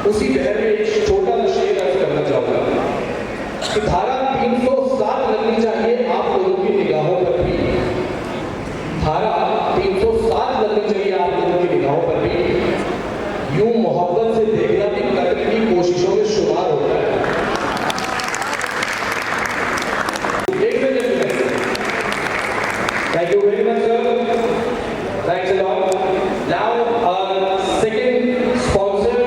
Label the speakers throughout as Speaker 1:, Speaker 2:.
Speaker 1: उसी बहर में एक छोटा सा शेर अर्ज करना चाहूंगा कि धारा 307 लगनी चाहिए आप लोगों की निगाहों पर भी। धारा 307 लगनी चाहिए आप लोगों की निगाहों पर भी। यूं मोहब्बत से देखना भी कत्ल की कोशिशों में शुमार होता है। Thank you very much, sir. Thanks a lot. Now, our second sponsor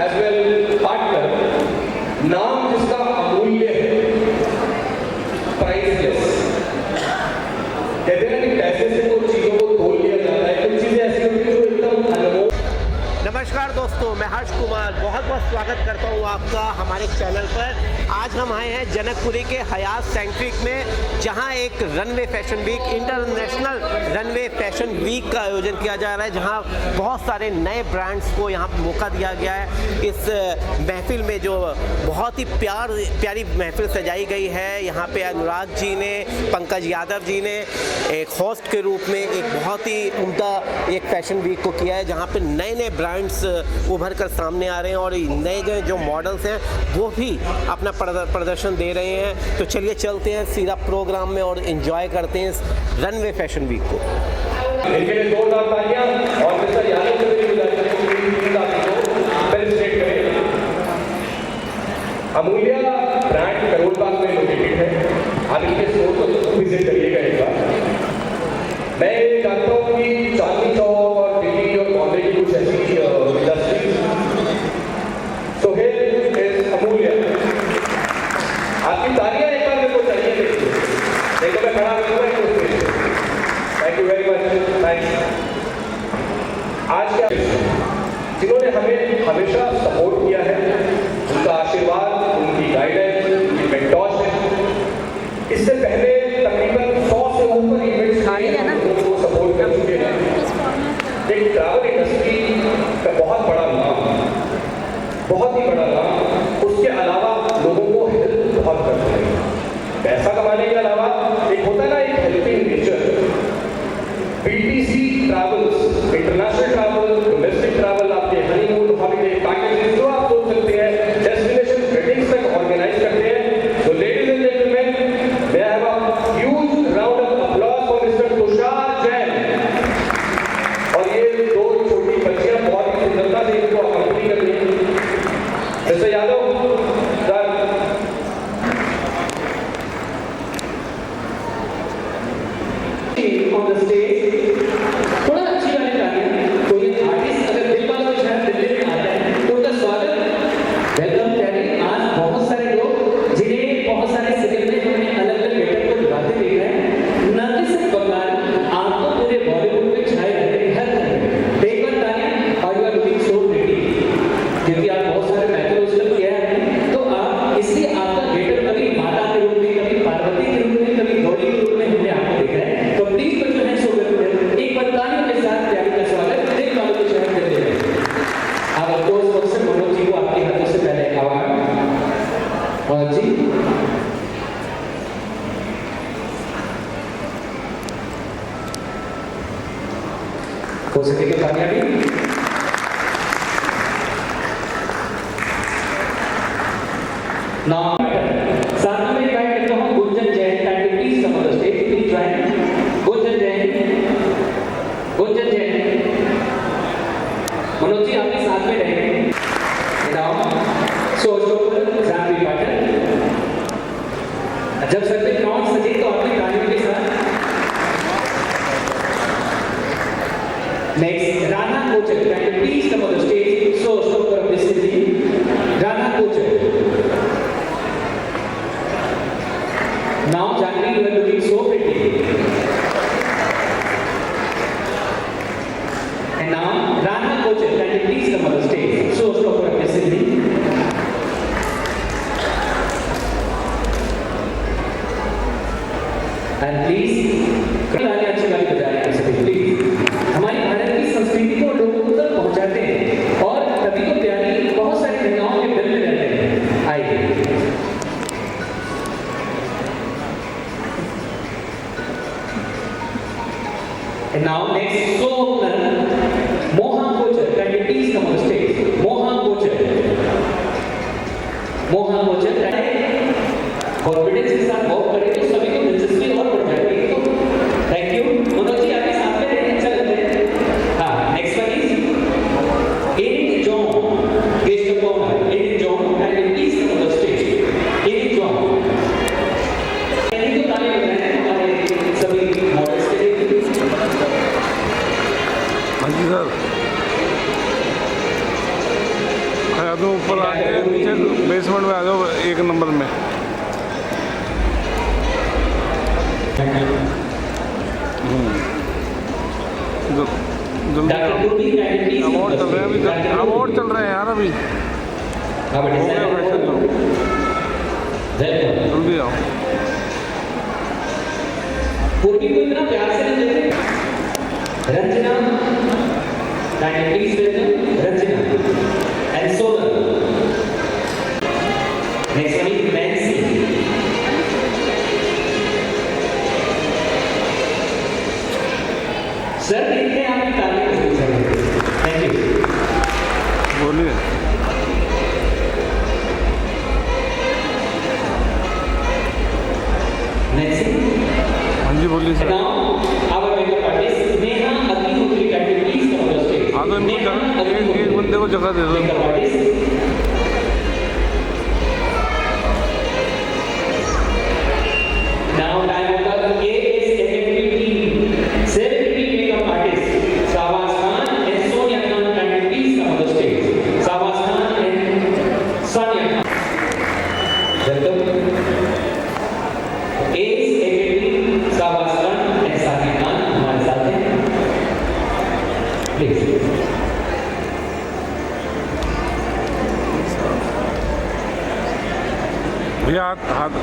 Speaker 1: as well partner, नाम जिसका अमूल्य है, priceless. कहते हैं ना कि पैसे से तो चीजों को तोल लिया जाता है, कुछ चीजें ऐसी होती हैं जो एकदम अनमोल।
Speaker 2: नमस्कार दोस्तों, मैं हर्ष कुमार बहुत बहुत स्वागत करता हूँ आपका हमारे चैनल पर। आज हम आए हैं जनकपुरी के हयात सेंट्रिक में, जहाँ एक runway fashion week, international runway fashion week का आयोजन किया जा रहा है, जहाँ बहुत सारे नए ब्रांड्स को यहाँ पर मौका दिया गया है। इस महफिल में जो बहुत ही प्यारी महफिल सजाई गई है, यहाँ पे अनुराग जी ने, पंकज यादव जी ने एक होस्ट के रूप में एक बहुत ही उम्दा एक फैशन वीक को किया है, जहाँ पे नए नए ब्रांड्स उभर कर सामने आ रहे हैं और नए जो मॉडल्स हैं वो भी अपना प्रदर्शन दे रहे हैं। तो चलिए चलते हैं सीधा प्रोग्राम में और एंजॉय करते हैं इस रनवे फैशन वीक को।
Speaker 1: इनके लिए जोरदार तालियां और मिस्टर यादव को भी गुजारिश है कि टीम साथी को फेलिसिटेट करें। अमूल्य ब्रांड करोल बाग में लोकेटेड है। आप इनके स्टोर को विजिट करिएगा एक बार। मैं ये जानता हूँ कि चांदनी चौक और दिल्ली और बॉम्बे की कुछ ऐसी इंडस्ट्रीज, तो अमूल्य आपकी तालियां एक बार मेरे को चाहिए, नहीं तो मैं खड़ा रहूंगा। Thank you very much. Thanks. आज क्या जिन्होंने हमें हमेशा सपोर्ट किया है, उनका आशीर्वाद, उनकी गाइडेंस, उनकी मेंटरशिप, इससे पहले तकरीबन 100 से ऊपर इवेंट्स को सपोर्ट कर चुके हैं। एक ट्रैवल इंडस्ट्री का बहुत बड़ा नाम, बहुत ही बड़ा नाम। उसके अलावा लोगों को हेल्प बहुत करते हैं। पैसा कमाने के अलावा एक होता है ना एक helping nature. BTC travels, international travel, domestic travel, आपके हनीमून हॉलिडे पैकेजेस जो आप सोच सकते हैं, डेस्टिनेशन वेडिंग्स तक ऑर्गेनाइज करते हैं। तो ladies and gentleman, may I have a huge round of applause for Mr. Tushar Jain. और ये दो छोटी बच्चियां बहुत ही सुंदरता से इनको अकम्पनी कर रही हैं। Mister Yadav sir, on the stage, थोड़ा अच्छी वाली तालियां। कोई आर्टिस्ट अगर दिल वालों के शहर दिल्ली में आता है तो उनका स्वागत, वेलकम करें। आज बहुत सारे लोग जिन्हें बहुत सारे सिनेमा में हमने अलग अलग गेटअप को दिखाते देख रहे हैं, न कि सिर्फ बंगाल, आप तो पूरे बॉलीवुड में छाए रहते हैं हर तरह। एक बार तालियां। और you are looking so pretty, क्योंकि आप बहुत सारे मैथोलॉजिकल किया है, तो आप इसलिए आपका गेटअप कभी माता के रूप में, कभी पार्वती के रूप में, कभी गौरी के रूप में हमने आपको देखा है। तो प्लीज पut your hands together। एक बार तालियों के साथ प्यारी का स्वागत दिल वालों के शहर में देते हैं। अब अफकोर्स प्रोफेसर मनोज जी को आपके हाथों से पहले अवार्ड। और जी हो सके तो तालियां भी। नाम साथ में इनवाइट करता हूं Gunjan Jain, can you please come on the stage, please join. Gunjan Jain, Gunjan Jain, Manoj ji आपके साथ में रहेंगे। नाउ सो जानवी पाटिल, जब सर पे काउंट सजे तो अपनी तालियों के साथ। Next Rana Kochar, can you please come on the stage. So stop this is the Rana Kochar. Now Janvi, you are looking so pretty. And now Rana Kochar, can you please come on the stage? So stop for a Cindy. And please, गाने अच्छी वाली बजा रहे हैं सभी। Please हमारी भारत की संस्कृति को लोगों तक पहुंचाते हैं और कभी तो प्यारी बहुत सारी महिलाओं के दिल में रहते हैं। आइए। And now next, so Mohan Kochar, can you please come on the stage? Mohan Kochar.
Speaker 3: Confidence के साथ वर्क करें तो सभी को दिलचस्पी और बढ़ जाएगी। तो थैंक यू मनोज जी, आपके साथ में रहें, अच्छा लगता है। हाँ, next one is Eric John, guest of honour Eric John and please come on the stage. Eric John, तो ताली बजाएं हमारे सभी मॉडल्स के लिए।
Speaker 4: हाँ जी सर, आ जाओ ऊपर, आगे नीचे बेसमेंट में आ जाओ, 1 नंबर में। जल्दी
Speaker 3: doctor Gurmeet and please
Speaker 4: award चल रहे हैं अभी, अवार्ड चल रहे हैं यार अभी। हो गया फैशन लो,
Speaker 3: वेलकम।
Speaker 4: जल्दी आओ।
Speaker 3: पूर्वी को इतना प्यार से नहीं देते। Ranjana, and please welcome Ranjana and Sonal. Next one is Nancy. Sir देखते हैं आपकी तारीफ करते हैं। Thank you.
Speaker 4: बोलिए।
Speaker 3: नैन्सी।
Speaker 4: हाँ जी बोलिए sir.
Speaker 3: Now, our makeup artist Neha Agnihotri, can you please come on the stage?
Speaker 4: हाँ तो इनको
Speaker 3: Neha
Speaker 4: जगह, एक
Speaker 3: Agnihotri,
Speaker 4: बंदे को जगह दे दो।
Speaker 3: makeup artist. Now, time of the ASFFP team, celebrity makeup artist Shahbaz Khan and Sonia Khan, can you please come on the stage? Shahbaz Khan and Sonia Khan. Welcome. ASFFP Shahbaz Khan and Sonia Khan हमारे साथ हैं। Please.
Speaker 4: भैया हाथ हाथ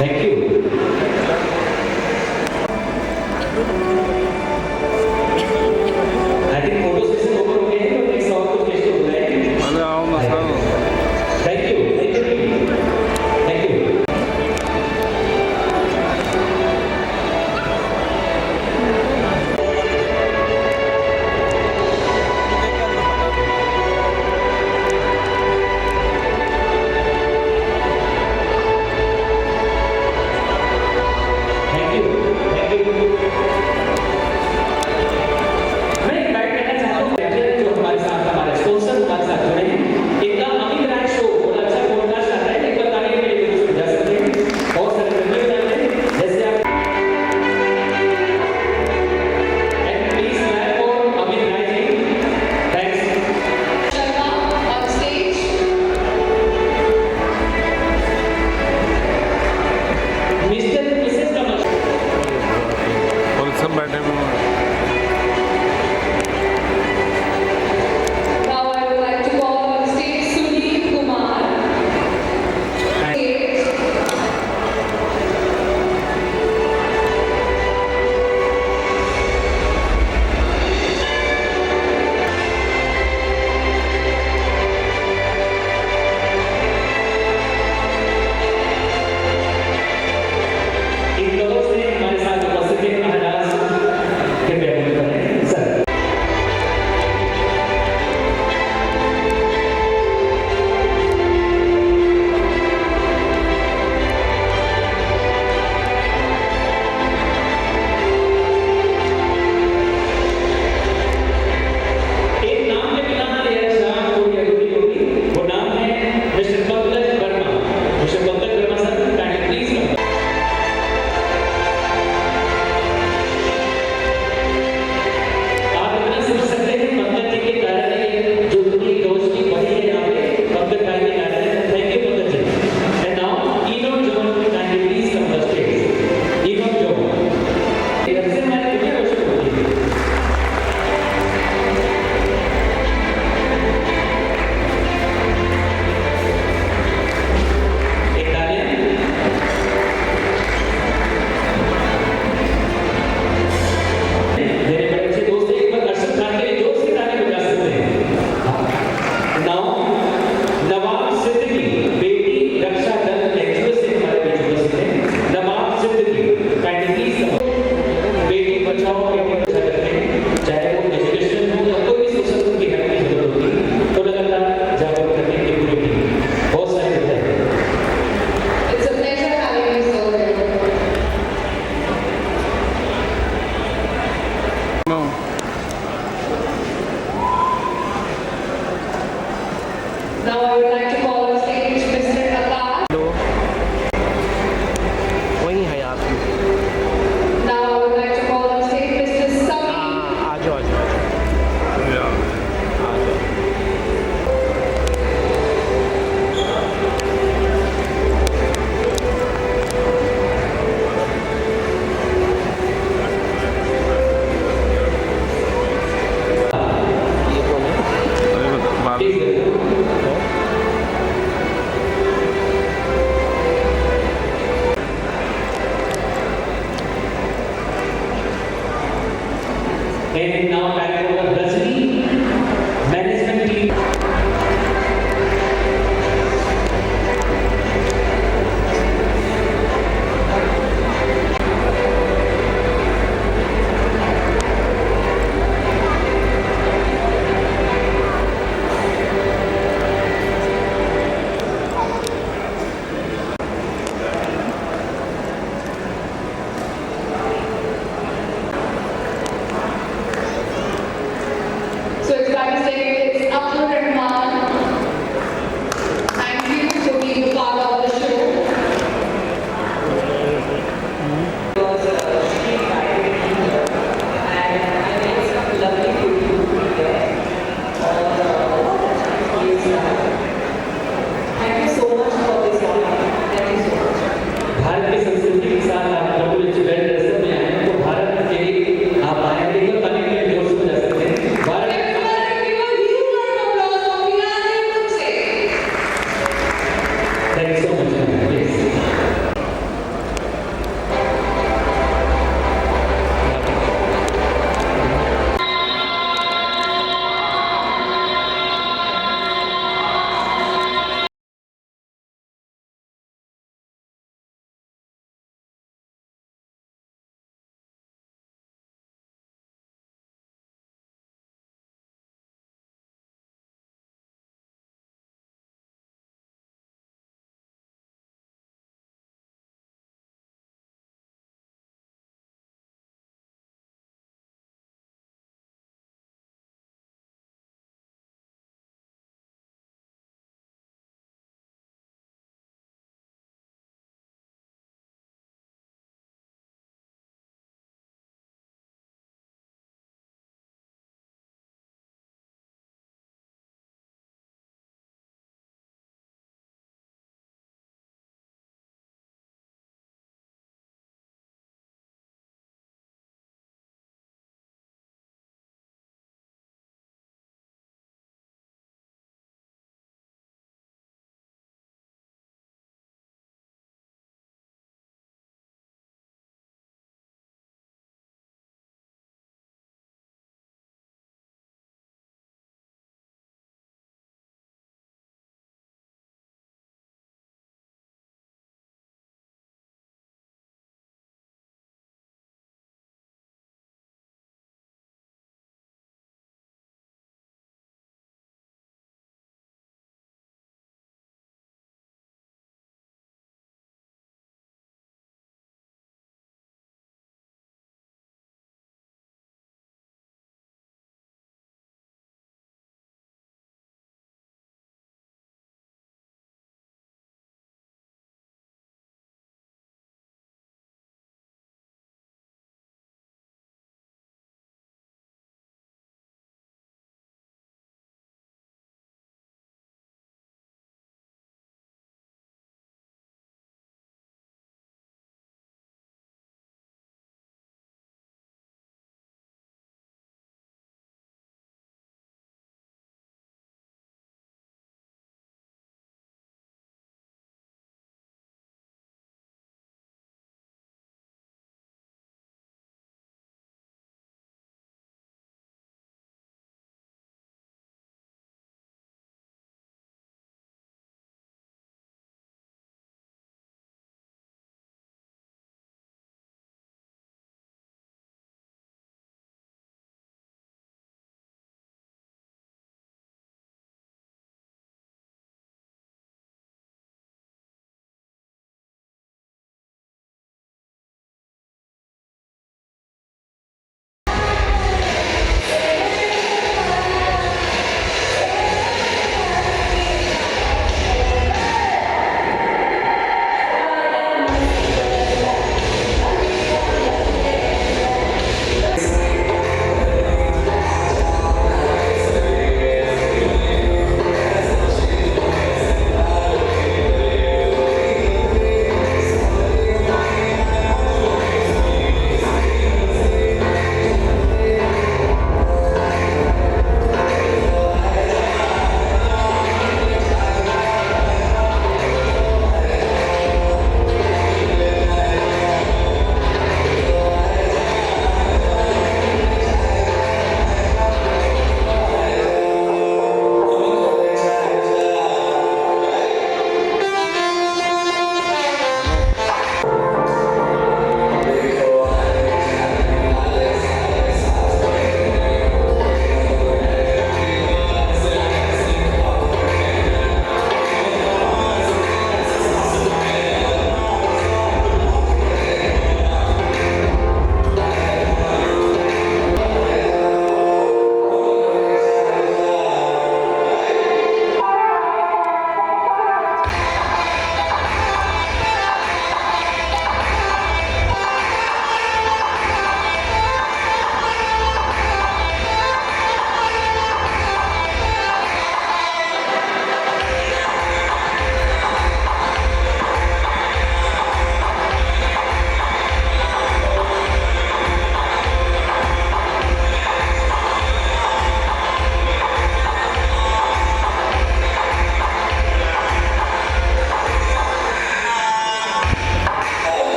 Speaker 3: Thank you.
Speaker 5: Now I would like to call on stage Mr. Akash.
Speaker 2: लो वही हयात में।
Speaker 5: Now I would like to call on stage Mr. Sami.
Speaker 2: हाँ, आ जाओ आ जाओ आ जाओ। ये कौन है?
Speaker 4: बात
Speaker 3: प्लीज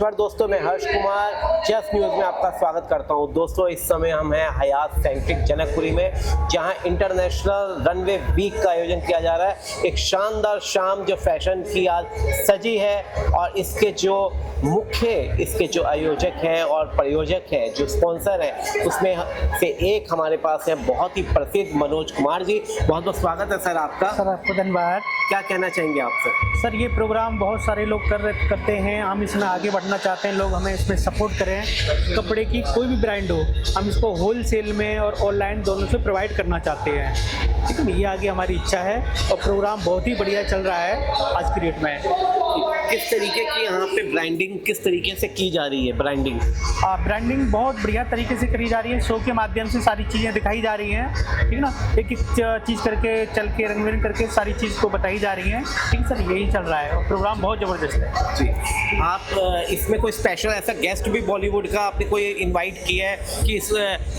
Speaker 2: नमस्कार दोस्तों, मैं हर्ष कुमार जस्ट न्यूज़ में आपका स्वागत करता हूं। दोस्तों इस समय हम हैं हयात सेंट्रिक जनकपुरी में, जहां इंटरनेशनल रनवे वीक का आयोजन किया जा रहा है। एक शानदार शाम जो फैशन की आज सजी है और इसके जो आयोजक हैं और प्रायोजक हैं, जो स्पॉन्सर हैं, उसमें से एक हमारे पास है बहुत ही प्रसिद्ध मनोज कुमार जी। बहुत बहुत स्वागत है सर आपका।
Speaker 6: सर आपको धन्यवाद।
Speaker 2: क्या कहना चाहेंगे आप
Speaker 6: सर ये प्रोग्राम बहुत सारे लोग करते हैं, हम इसमें आगे बढ़ना चाहते हैं, लोग हमें इसमें सपोर्ट करें। कपड़े की कोई भी ब्रांड हो, हम इसको होल सेल में और ऑनलाइन दोनों से प्रोवाइड करना चाहते हैं। ठीक है, ये आगे हमारी इच्छा है और प्रोग्राम बहुत ही बढ़िया चल रहा है आज की डेट में।
Speaker 2: किस तरीके की यहाँ पे ब्रांडिंग किस तरीके से की जा रही है?
Speaker 6: ब्रांडिंग बहुत बढ़िया तरीके से करी जा रही है, शो के माध्यम से सारी चीज़ें दिखाई जा रही हैं। ठीक है ना, एक एक चीज़ करके चल के रंग बिरंग करके सारी चीज़ को बताई जा रही हैं। ठीक है सर, यही चल रहा है और प्रोग्राम बहुत ज़बरदस्त है
Speaker 2: जी। आप इसमें कोई स्पेशल ऐसा गेस्ट भी बॉलीवुड का आपने कोई इनवाइट किया है कि इस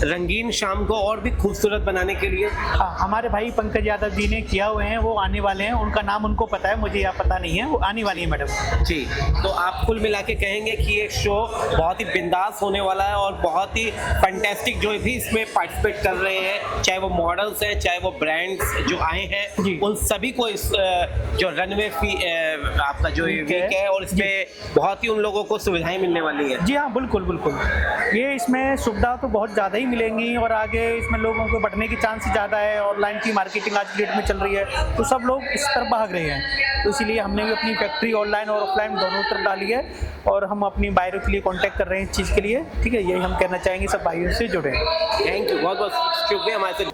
Speaker 2: रंगीन शाम को और भी खूबसूरत बनाने के लिए?
Speaker 6: हाँ, हमारे भाई पंकज यादव जी ने किया हुए हैं, वो आने वाले हैं। उनका नाम उनको पता है, मुझे यहाँ पता नहीं है। वो आने वाली है मैडम
Speaker 2: जी। तो आप कुल मिला के कहेंगे कि ये शो बहुत ही बिंदास होने वाला है और बहुत ही फैंटास्टिक जो भी इसमें पार्टिसिपेट कर रहे हैं, चाहे वो मॉडल्स हैं, चाहे वो ब्रांड्स जो आए हैं, उन सभी को इस जो रनवे आपका जो वीक है और इसमें बहुत ही उन लोगों को सुविधाएं मिलने वाली है।
Speaker 6: जी हाँ, बिल्कुल बिल्कुल। ये इसमें सुविधा तो बहुत ज़्यादा ही मिलेंगी और आगे इसमें लोगों को बढ़ने की चांस ज़्यादा है। ऑनलाइन की मार्केटिंग आज की डेट में चल रही है, तो सब लोग इस तरफ भाग रहे हैं। तो इसीलिए हमने भी अपनी फैक्ट्री ऑनलाइन और ऑफलाइन दोनों तरफ डाली है और हम अपनी बायरों के लिए कांटेक्ट कर रहे हैं इस चीज़ के लिए। ठीक है, यही हम कहना चाहेंगे, सब बायरों से जुड़े।
Speaker 2: थैंक यू, बहुत बहुत शुक्रिया हमारे साथ।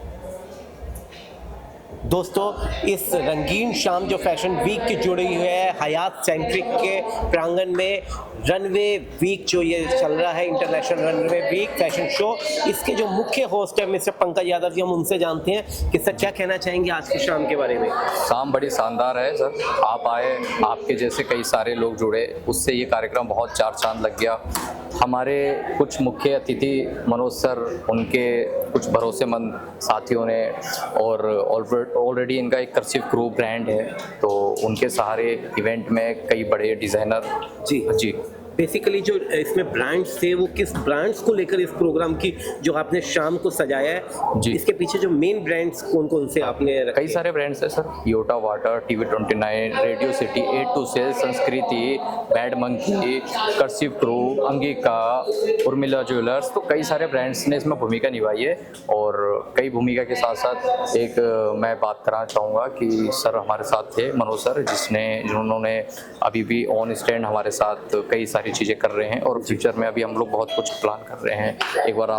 Speaker 2: दोस्तों इस रंगीन शाम जो फैशन वीक की जुड़ी हुई है हयात सेंट्रिक के प्रांगण में, रनवे वीक जो ये चल रहा है, international runway week fashion show, इसके जो मुख्य होस्ट है मिस्टर पंकज यादव जी, हम उनसे जानते हैं कि सर क्या कहना चाहेंगे आज की शाम के बारे में?
Speaker 7: शाम बड़ी शानदार है सर, आप आए, आपके जैसे कई सारे लोग जुड़े, उससे ये कार्यक्रम बहुत चार चांद लग गया। हमारे कुछ मुख्य अतिथि मनोज सर, उनके कुछ भरोसेमंद साथियों ने, और ऑलरेडी इनका एक कर्सिव क्रू ब्रांड है, तो उनके सहारे इवेंट में कई बड़े डिज़ाइनर जी
Speaker 2: बेसिकली जो इसमें ब्रांड्स थे, वो किस ब्रांड्स को लेकर इस प्रोग्राम की जो आपने शाम को सजाया है
Speaker 7: जी,
Speaker 2: इसके पीछे जो मेन ब्रांड्स कौन कौन से आपने रखे?
Speaker 7: कई सारे ब्रांड्स हैं sir, Yota water, TV29, radio city, A to Z, Sanskriti, bad monkey, cursive crew, Angika, Urmila jewellers, तो कई सारे ब्रांड्स ने इसमें भूमिका निभाई है। और कई भूमिका के साथ साथ एक मैं बात करना चाहूँगा कि सर हमारे साथ थे मनोज सर, जिन्होंने अभी भी ऑन स्टैंड हमारे साथ कई सारी चीज़ें कर रहे हैं और फ्यूचर में अभी हम लोग बहुत कुछ प्लान कर रहे हैं। एक बार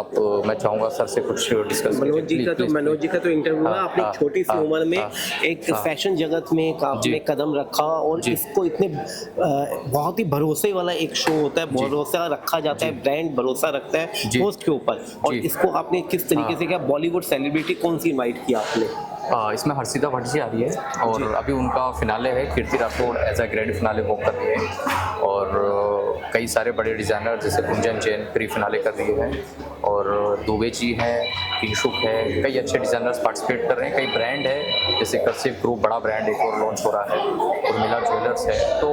Speaker 7: मैं चाहूँगा सर से कुछ डिस्कस।
Speaker 2: मनोज जी का तो इंटरव्यू हुआ, आपने छोटी सी उम्र में एक फैशन जगत में आपने कदम रखा और इसको इतने बहुत ही भरोसे वाला एक शो होता है, भरोसा रखा जाता है, ब्रांड भरोसा रखता है होस्ट के ऊपर, और इसको आपने किस तरीके से किया? बॉलीवुड सेलिब्रिटी कौन सी इनवाइट किया आपने?
Speaker 7: इसमें हर्षिता भट्ट जी आ रही है और अभी उनका फिनाले है, Kirti Rathore as a grand finale वो कर रही है, और कई सारे बड़े डिज़ाइनर जैसे गुंजन जैन प्री फिनाले कर रही है, और दुबे जी हैं, किंशुक है, कई अच्छे डिज़ाइनर्स पार्टिसिपेट कर रहे हैं। कई ब्रांड है जैसे कर्सिव ग्रुप, बड़ा ब्रांड एक और लॉन्च हो रहा है, और मिला ज्वेलर्स है। तो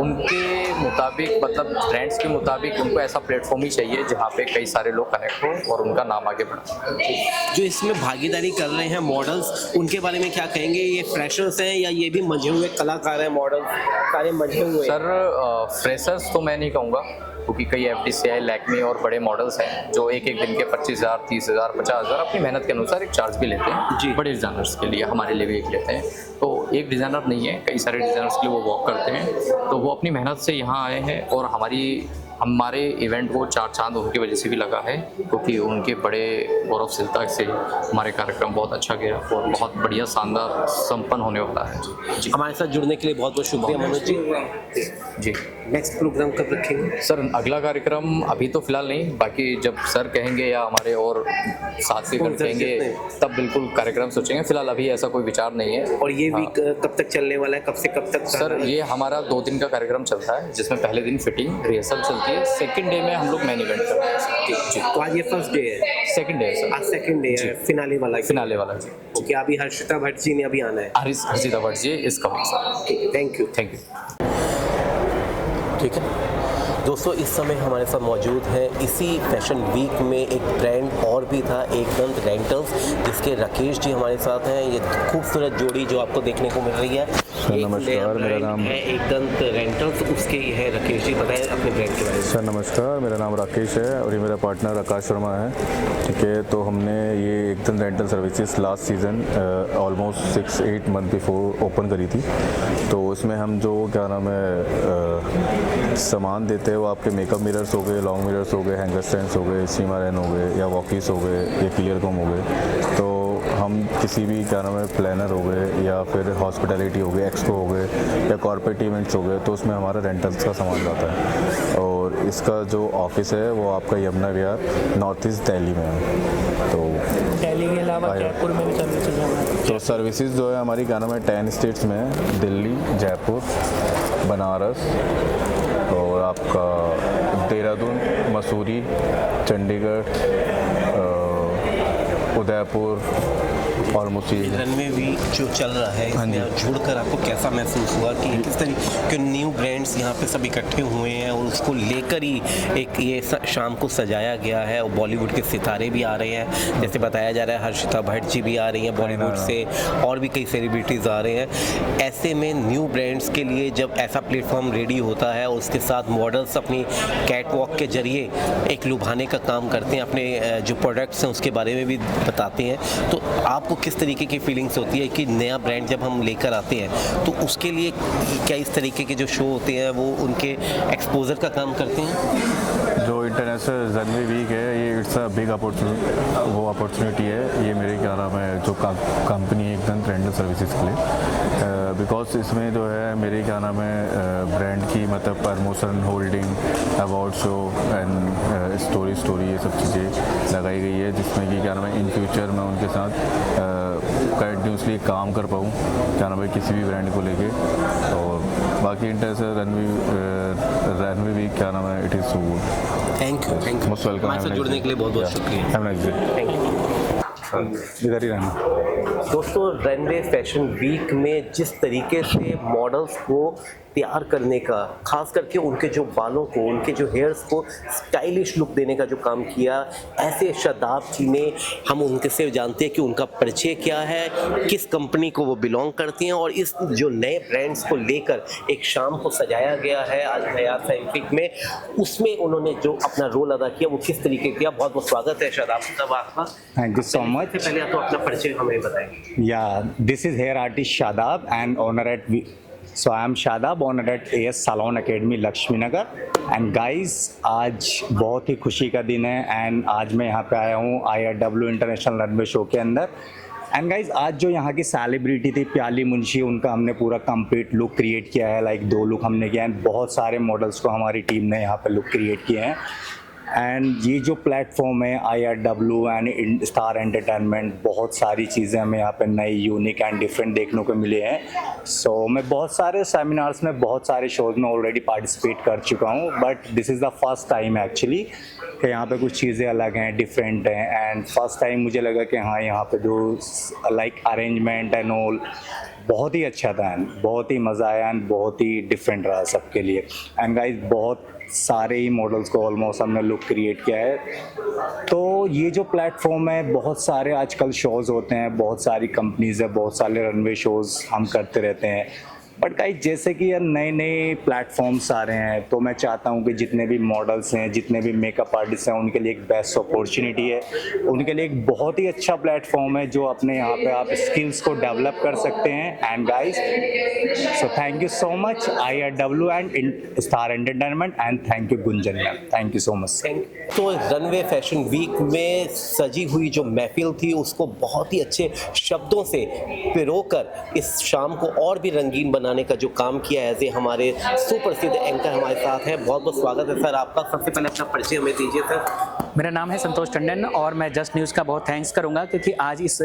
Speaker 7: उनके मुताबिक, मतलब ब्रांड्स के मुताबिक उनको ऐसा प्लेटफॉर्म ही चाहिए जहाँ पे कई सारे लोग कनेक्ट हो और उनका नाम आगे बढ़े।
Speaker 2: जो इसमें भागीदारी कर रहे हैं मॉडल्स, उनके बारे में क्या कहेंगे? ये फ्रेशर्स हैं या ये भी मंझे हुए कलाकार हैं? मॉडल्स सारे मंझे हुए?
Speaker 7: सर फ्रेशर्स तो मैं नहीं कहूँगा, क्योंकि कई FDCI, लैक्मी और बड़े मॉडल्स हैं जो एक एक दिन के 25,000, 30,000, 50,000 अपनी मेहनत के अनुसार एक चार्ज भी लेते हैं जी, बड़े डिज़ाइनर्स के लिए, हमारे लिए भी एक लेते हैं। तो एक डिज़ाइनर नहीं है, कई सारे डिज़ाइनर्स के लिए वो वर्क करते हैं, तो वो अपनी मेहनत से यहाँ आए हैं और हमारे इवेंट को चार चांद उनकी वजह से भी लगा है, क्योंकि उनके बड़े गौरवशीलता से हमारे कार्यक्रम बहुत अच्छा गया और बहुत बढ़िया शानदार संपन्न होने वाला है जी।
Speaker 2: हमारे साथ जुड़ने के लिए बहुत बहुत शुक्रिया मनोज जी। नेक्स्ट प्रोग्राम कब रखेंगे
Speaker 7: सर? अगला कार्यक्रम अभी तो फिलहाल नहीं, बाकी जब सर कहेंगे या हमारे और साथी कहेंगे तब बिल्कुल कार्यक्रम सोचेंगे। फिलहाल अभी ऐसा कोई विचार नहीं है।
Speaker 2: और ये वीक कब तक चलने वाला है, कब से कब तक?
Speaker 7: सर ये हमारा 2 दिन का कार्यक्रम चलता है, जिसमें पहले दिन फिटिंग रिहर्सल चलती है, सेकंड डे में हम लोग मेन इवेंट करते हैं जी।
Speaker 2: तो आज ये फर्स्ट डे है?
Speaker 7: सेकंड डे है सर।
Speaker 2: आज सेकंड डे है, फिनाले वाला जी। ओके, अभी हर्षिता भट्ट जी ने अभी आना है?
Speaker 7: हर्षिता भट्ट जी इस coming sir.
Speaker 2: Thank you.
Speaker 7: Thank you.
Speaker 2: ठीक है। दोस्तों इस समय हमारे साथ मौजूद है इसी फैशन वीक में एक ब्रांड और भी था, एकदंत रेंटल्स, जिसके राकेश जी हमारे साथ हैं। ये खूबसूरत जोड़ी जो आपको देखने को मिल रही है,
Speaker 8: नमस्कार, मेरा नाम
Speaker 2: है एकदंत रेंटल्स, उसके ये है राकेश जी। बताएं अपने ब्रांड के बारे में।
Speaker 8: सर नमस्कार, मेरा नाम राकेश है और ये मेरा पार्टनर आकाश शर्मा है। ठीक है, तो हमने ये Ekdant rental services last season almost 6-8 month before open करी थी। तो इसमें हम जो क्या नाम है सामान देते हैं वो आपके मेकअप मिरर्स हो गए, लॉन्ग मिरर्स हो गए, हैंगर स्टैंड्स हो गए, सीमारैन हो गए या वॉकीस हो गए या क्लियर कॉम हो गए। तो हम किसी भी क्या नाम है प्लानर हो गए या फिर हॉस्पिटैलिटी हो गए, एक्सपो हो गए या कॉर्पोरेट इवेंट्स हो गए, तो उसमें हमारा रेंटल्स का सामान जाता है। और इसका जो ऑफिस है वो आपका यमुना विहार नॉर्थ ईस्ट दिल्ली में है। तो
Speaker 6: दिल्ली के अलावा जयपुर में भी सर्विसेज हैं।
Speaker 8: तो सर्विसेज जो है हमारी क्या नाम है 10 स्टेट्स में है, दिल्ली, जयपुर, बनारस और आपका देहरादून, मसूरी, चंडीगढ़, उदयपुर और मुसी।
Speaker 2: रनवे वीक जो चल रहा है, इसमें आप जुड़कर आपको कैसा महसूस हुआ कि किस तरीके के न्यू ब्रांड्स यहाँ पे सब इकट्ठे हुए हैं और उसको लेकर ही एक ये शाम को सजाया गया है और बॉलीवुड के सितारे भी आ रहे हैं, जैसे बताया जा रहा है हर्षिता भट्ट जी भी आ रही हैं बॉलीवुड से और भी कई सेलिब्रिटीज़ आ रहे हैं। ऐसे में न्यू ब्रांड्स के लिए जब ऐसा प्लेटफॉर्म रेडी होता है और उसके साथ मॉडल्स अपनी कैट वॉक के जरिए एक लुभाने का काम करते हैं, अपने जो प्रोडक्ट्स हैं उसके बारे में भी बताते हैं, तो आपको किस तरीके की फीलिंग्स होती है कि नया ब्रांड जब हम लेकर आते हैं तो उसके लिए क्या इस तरीके के जो शो होते हैं वो उनके एक्सपोजर का काम करते हैं?
Speaker 8: जो इंटरनेशनल रनवे वीक है ये इट्स अ बिग अपॉर्चुनिटी है ये मेरे क्या नाम है जो कंपनी एकदंत रेंटल सर्विसेज के लिए, बिकॉज इसमें जो है मेरे क्या नाम है ब्रांड की मतलब promotion, holding, award show and story ये सब चीज़ें लगाई गई है, जिसमें कि क्या नाम है इन फ्यूचर मैं उनके साथ कंटिन्यूसली काम कर पाऊँ क्या नाम है किसी भी ब्रांड को लेके। और बाकी इंटरनेशनल रनवे वीक क्या नाम है it is so good.
Speaker 2: Thank you
Speaker 8: most welcome.
Speaker 2: हमारे साथ जुड़ने के लिए बहुत बहुत शुक्रिया। Thank you.
Speaker 8: इधर ही रहना।
Speaker 2: दोस्तों रनवे फैशन वीक में जिस तरीके से मॉडल्स को तैयार करने का, खास करके उनके जो बालों को, उनके जो हेयर्स को स्टाइलिश लुक देने का जो काम किया, ऐसे शादाब जी ने, हम उनके से जानते हैं कि उनका परिचय क्या है, किस कंपनी को वो बिलोंग करती हैं और इस जो नए ब्रांड्स को लेकर एक शाम को सजाया गया है आज हयात साइंटिफिक में, उसमें उन्होंने जो अपना रोल अदा किया वो किस तरीके किया। बहुत बहुत स्वागत है शादाब साहब आपका।
Speaker 9: Thank you so much.
Speaker 2: पहले तो अपना परिचय हमें बताएं।
Speaker 9: Yeah, this is hair artist Shadab and owner at so I am Shadab, owner at AS Salon Academy Lakshmi Nagar and guys आज बहुत ही खुशी का दिन है एंड आज मैं यहाँ पे आया हूँ IRW इंटरनेशनल रनवे शो के अंदर। एंड गाइज आज जो यहाँ की सेलिब्रिटी थी प्याली मुंशी, उनका हमने पूरा कंप्लीट लुक क्रिएट किया है, लाइक 2 लुक हमने किया है, बहुत सारे मॉडल्स को हमारी टीम ने यहाँ पे लुक क्रिएट किए हैं। एंड ये जो प्लेटफॉर्म है IRW एंड स्टार एंटरटेनमेंट, बहुत सारी चीज़ें हमें यहाँ पे नई, यूनिक एंड डिफरेंट देखने को मिले हैं। सो मैं बहुत सारे सेमिनार्स में, बहुत सारे शोज़ में ऑलरेडी पार्टिसिपेट कर चुका हूँ, but this is the first time actually कि यहाँ पे कुछ चीज़ें अलग हैं, डिफरेंट हैं। एंड फर्स्ट टाइम मुझे लगा कि हाँ यहाँ पे जो लाइक अरेंजमेंट एंड ऑल बहुत ही अच्छा था एंड बहुत ही मज़ा आया एंड बहुत ही डिफरेंट रहा सबके लिए। एंड गाइस बहुत सारे ही मॉडल्स को ऑलमोस्ट हमने लुक क्रिएट किया है। तो ये जो प्लेटफॉर्म है, बहुत सारे आजकल शोज़ होते हैं, बहुत सारी कंपनीज़ है, बहुत सारे रनवे शोज़ हम करते रहते हैं, बट गाइस जैसे कि यार नए नए प्लेटफॉर्म्स आ रहे हैं तो मैं चाहता हूँ कि जितने भी मॉडल्स हैं, जितने भी मेकअप आर्टिस्ट हैं, उनके लिए एक बेस्ट अपॉर्चुनिटी है, उनके लिए एक बहुत ही अच्छा प्लेटफॉर्म है जो अपने यहाँ पे आप स्किल्स को डेवलप कर सकते हैं। And guys so thank you so much IRW and star entertainment and thank you Gunjan ma'am, thank you so much.
Speaker 2: तो रनवे फैशन वीक में सजी हुई जो महफिल थी उसको बहुत ही अच्छे शब्दों से पिरोकर इस शाम को और भी रंगीन बनाने का जो काम किया है, ऐसे हमारे सुप्रसिद्ध एंकर हमारे साथ हैं। बहुत बहुत स्वागत है सर आपका। सबसे पहले अपना परिचय हमें दीजिए सर।
Speaker 10: मेरा नाम है संतोष टंडन और मैं जस्ट न्यूज़ का बहुत थैंक्स करूंगा क्योंकि आज इस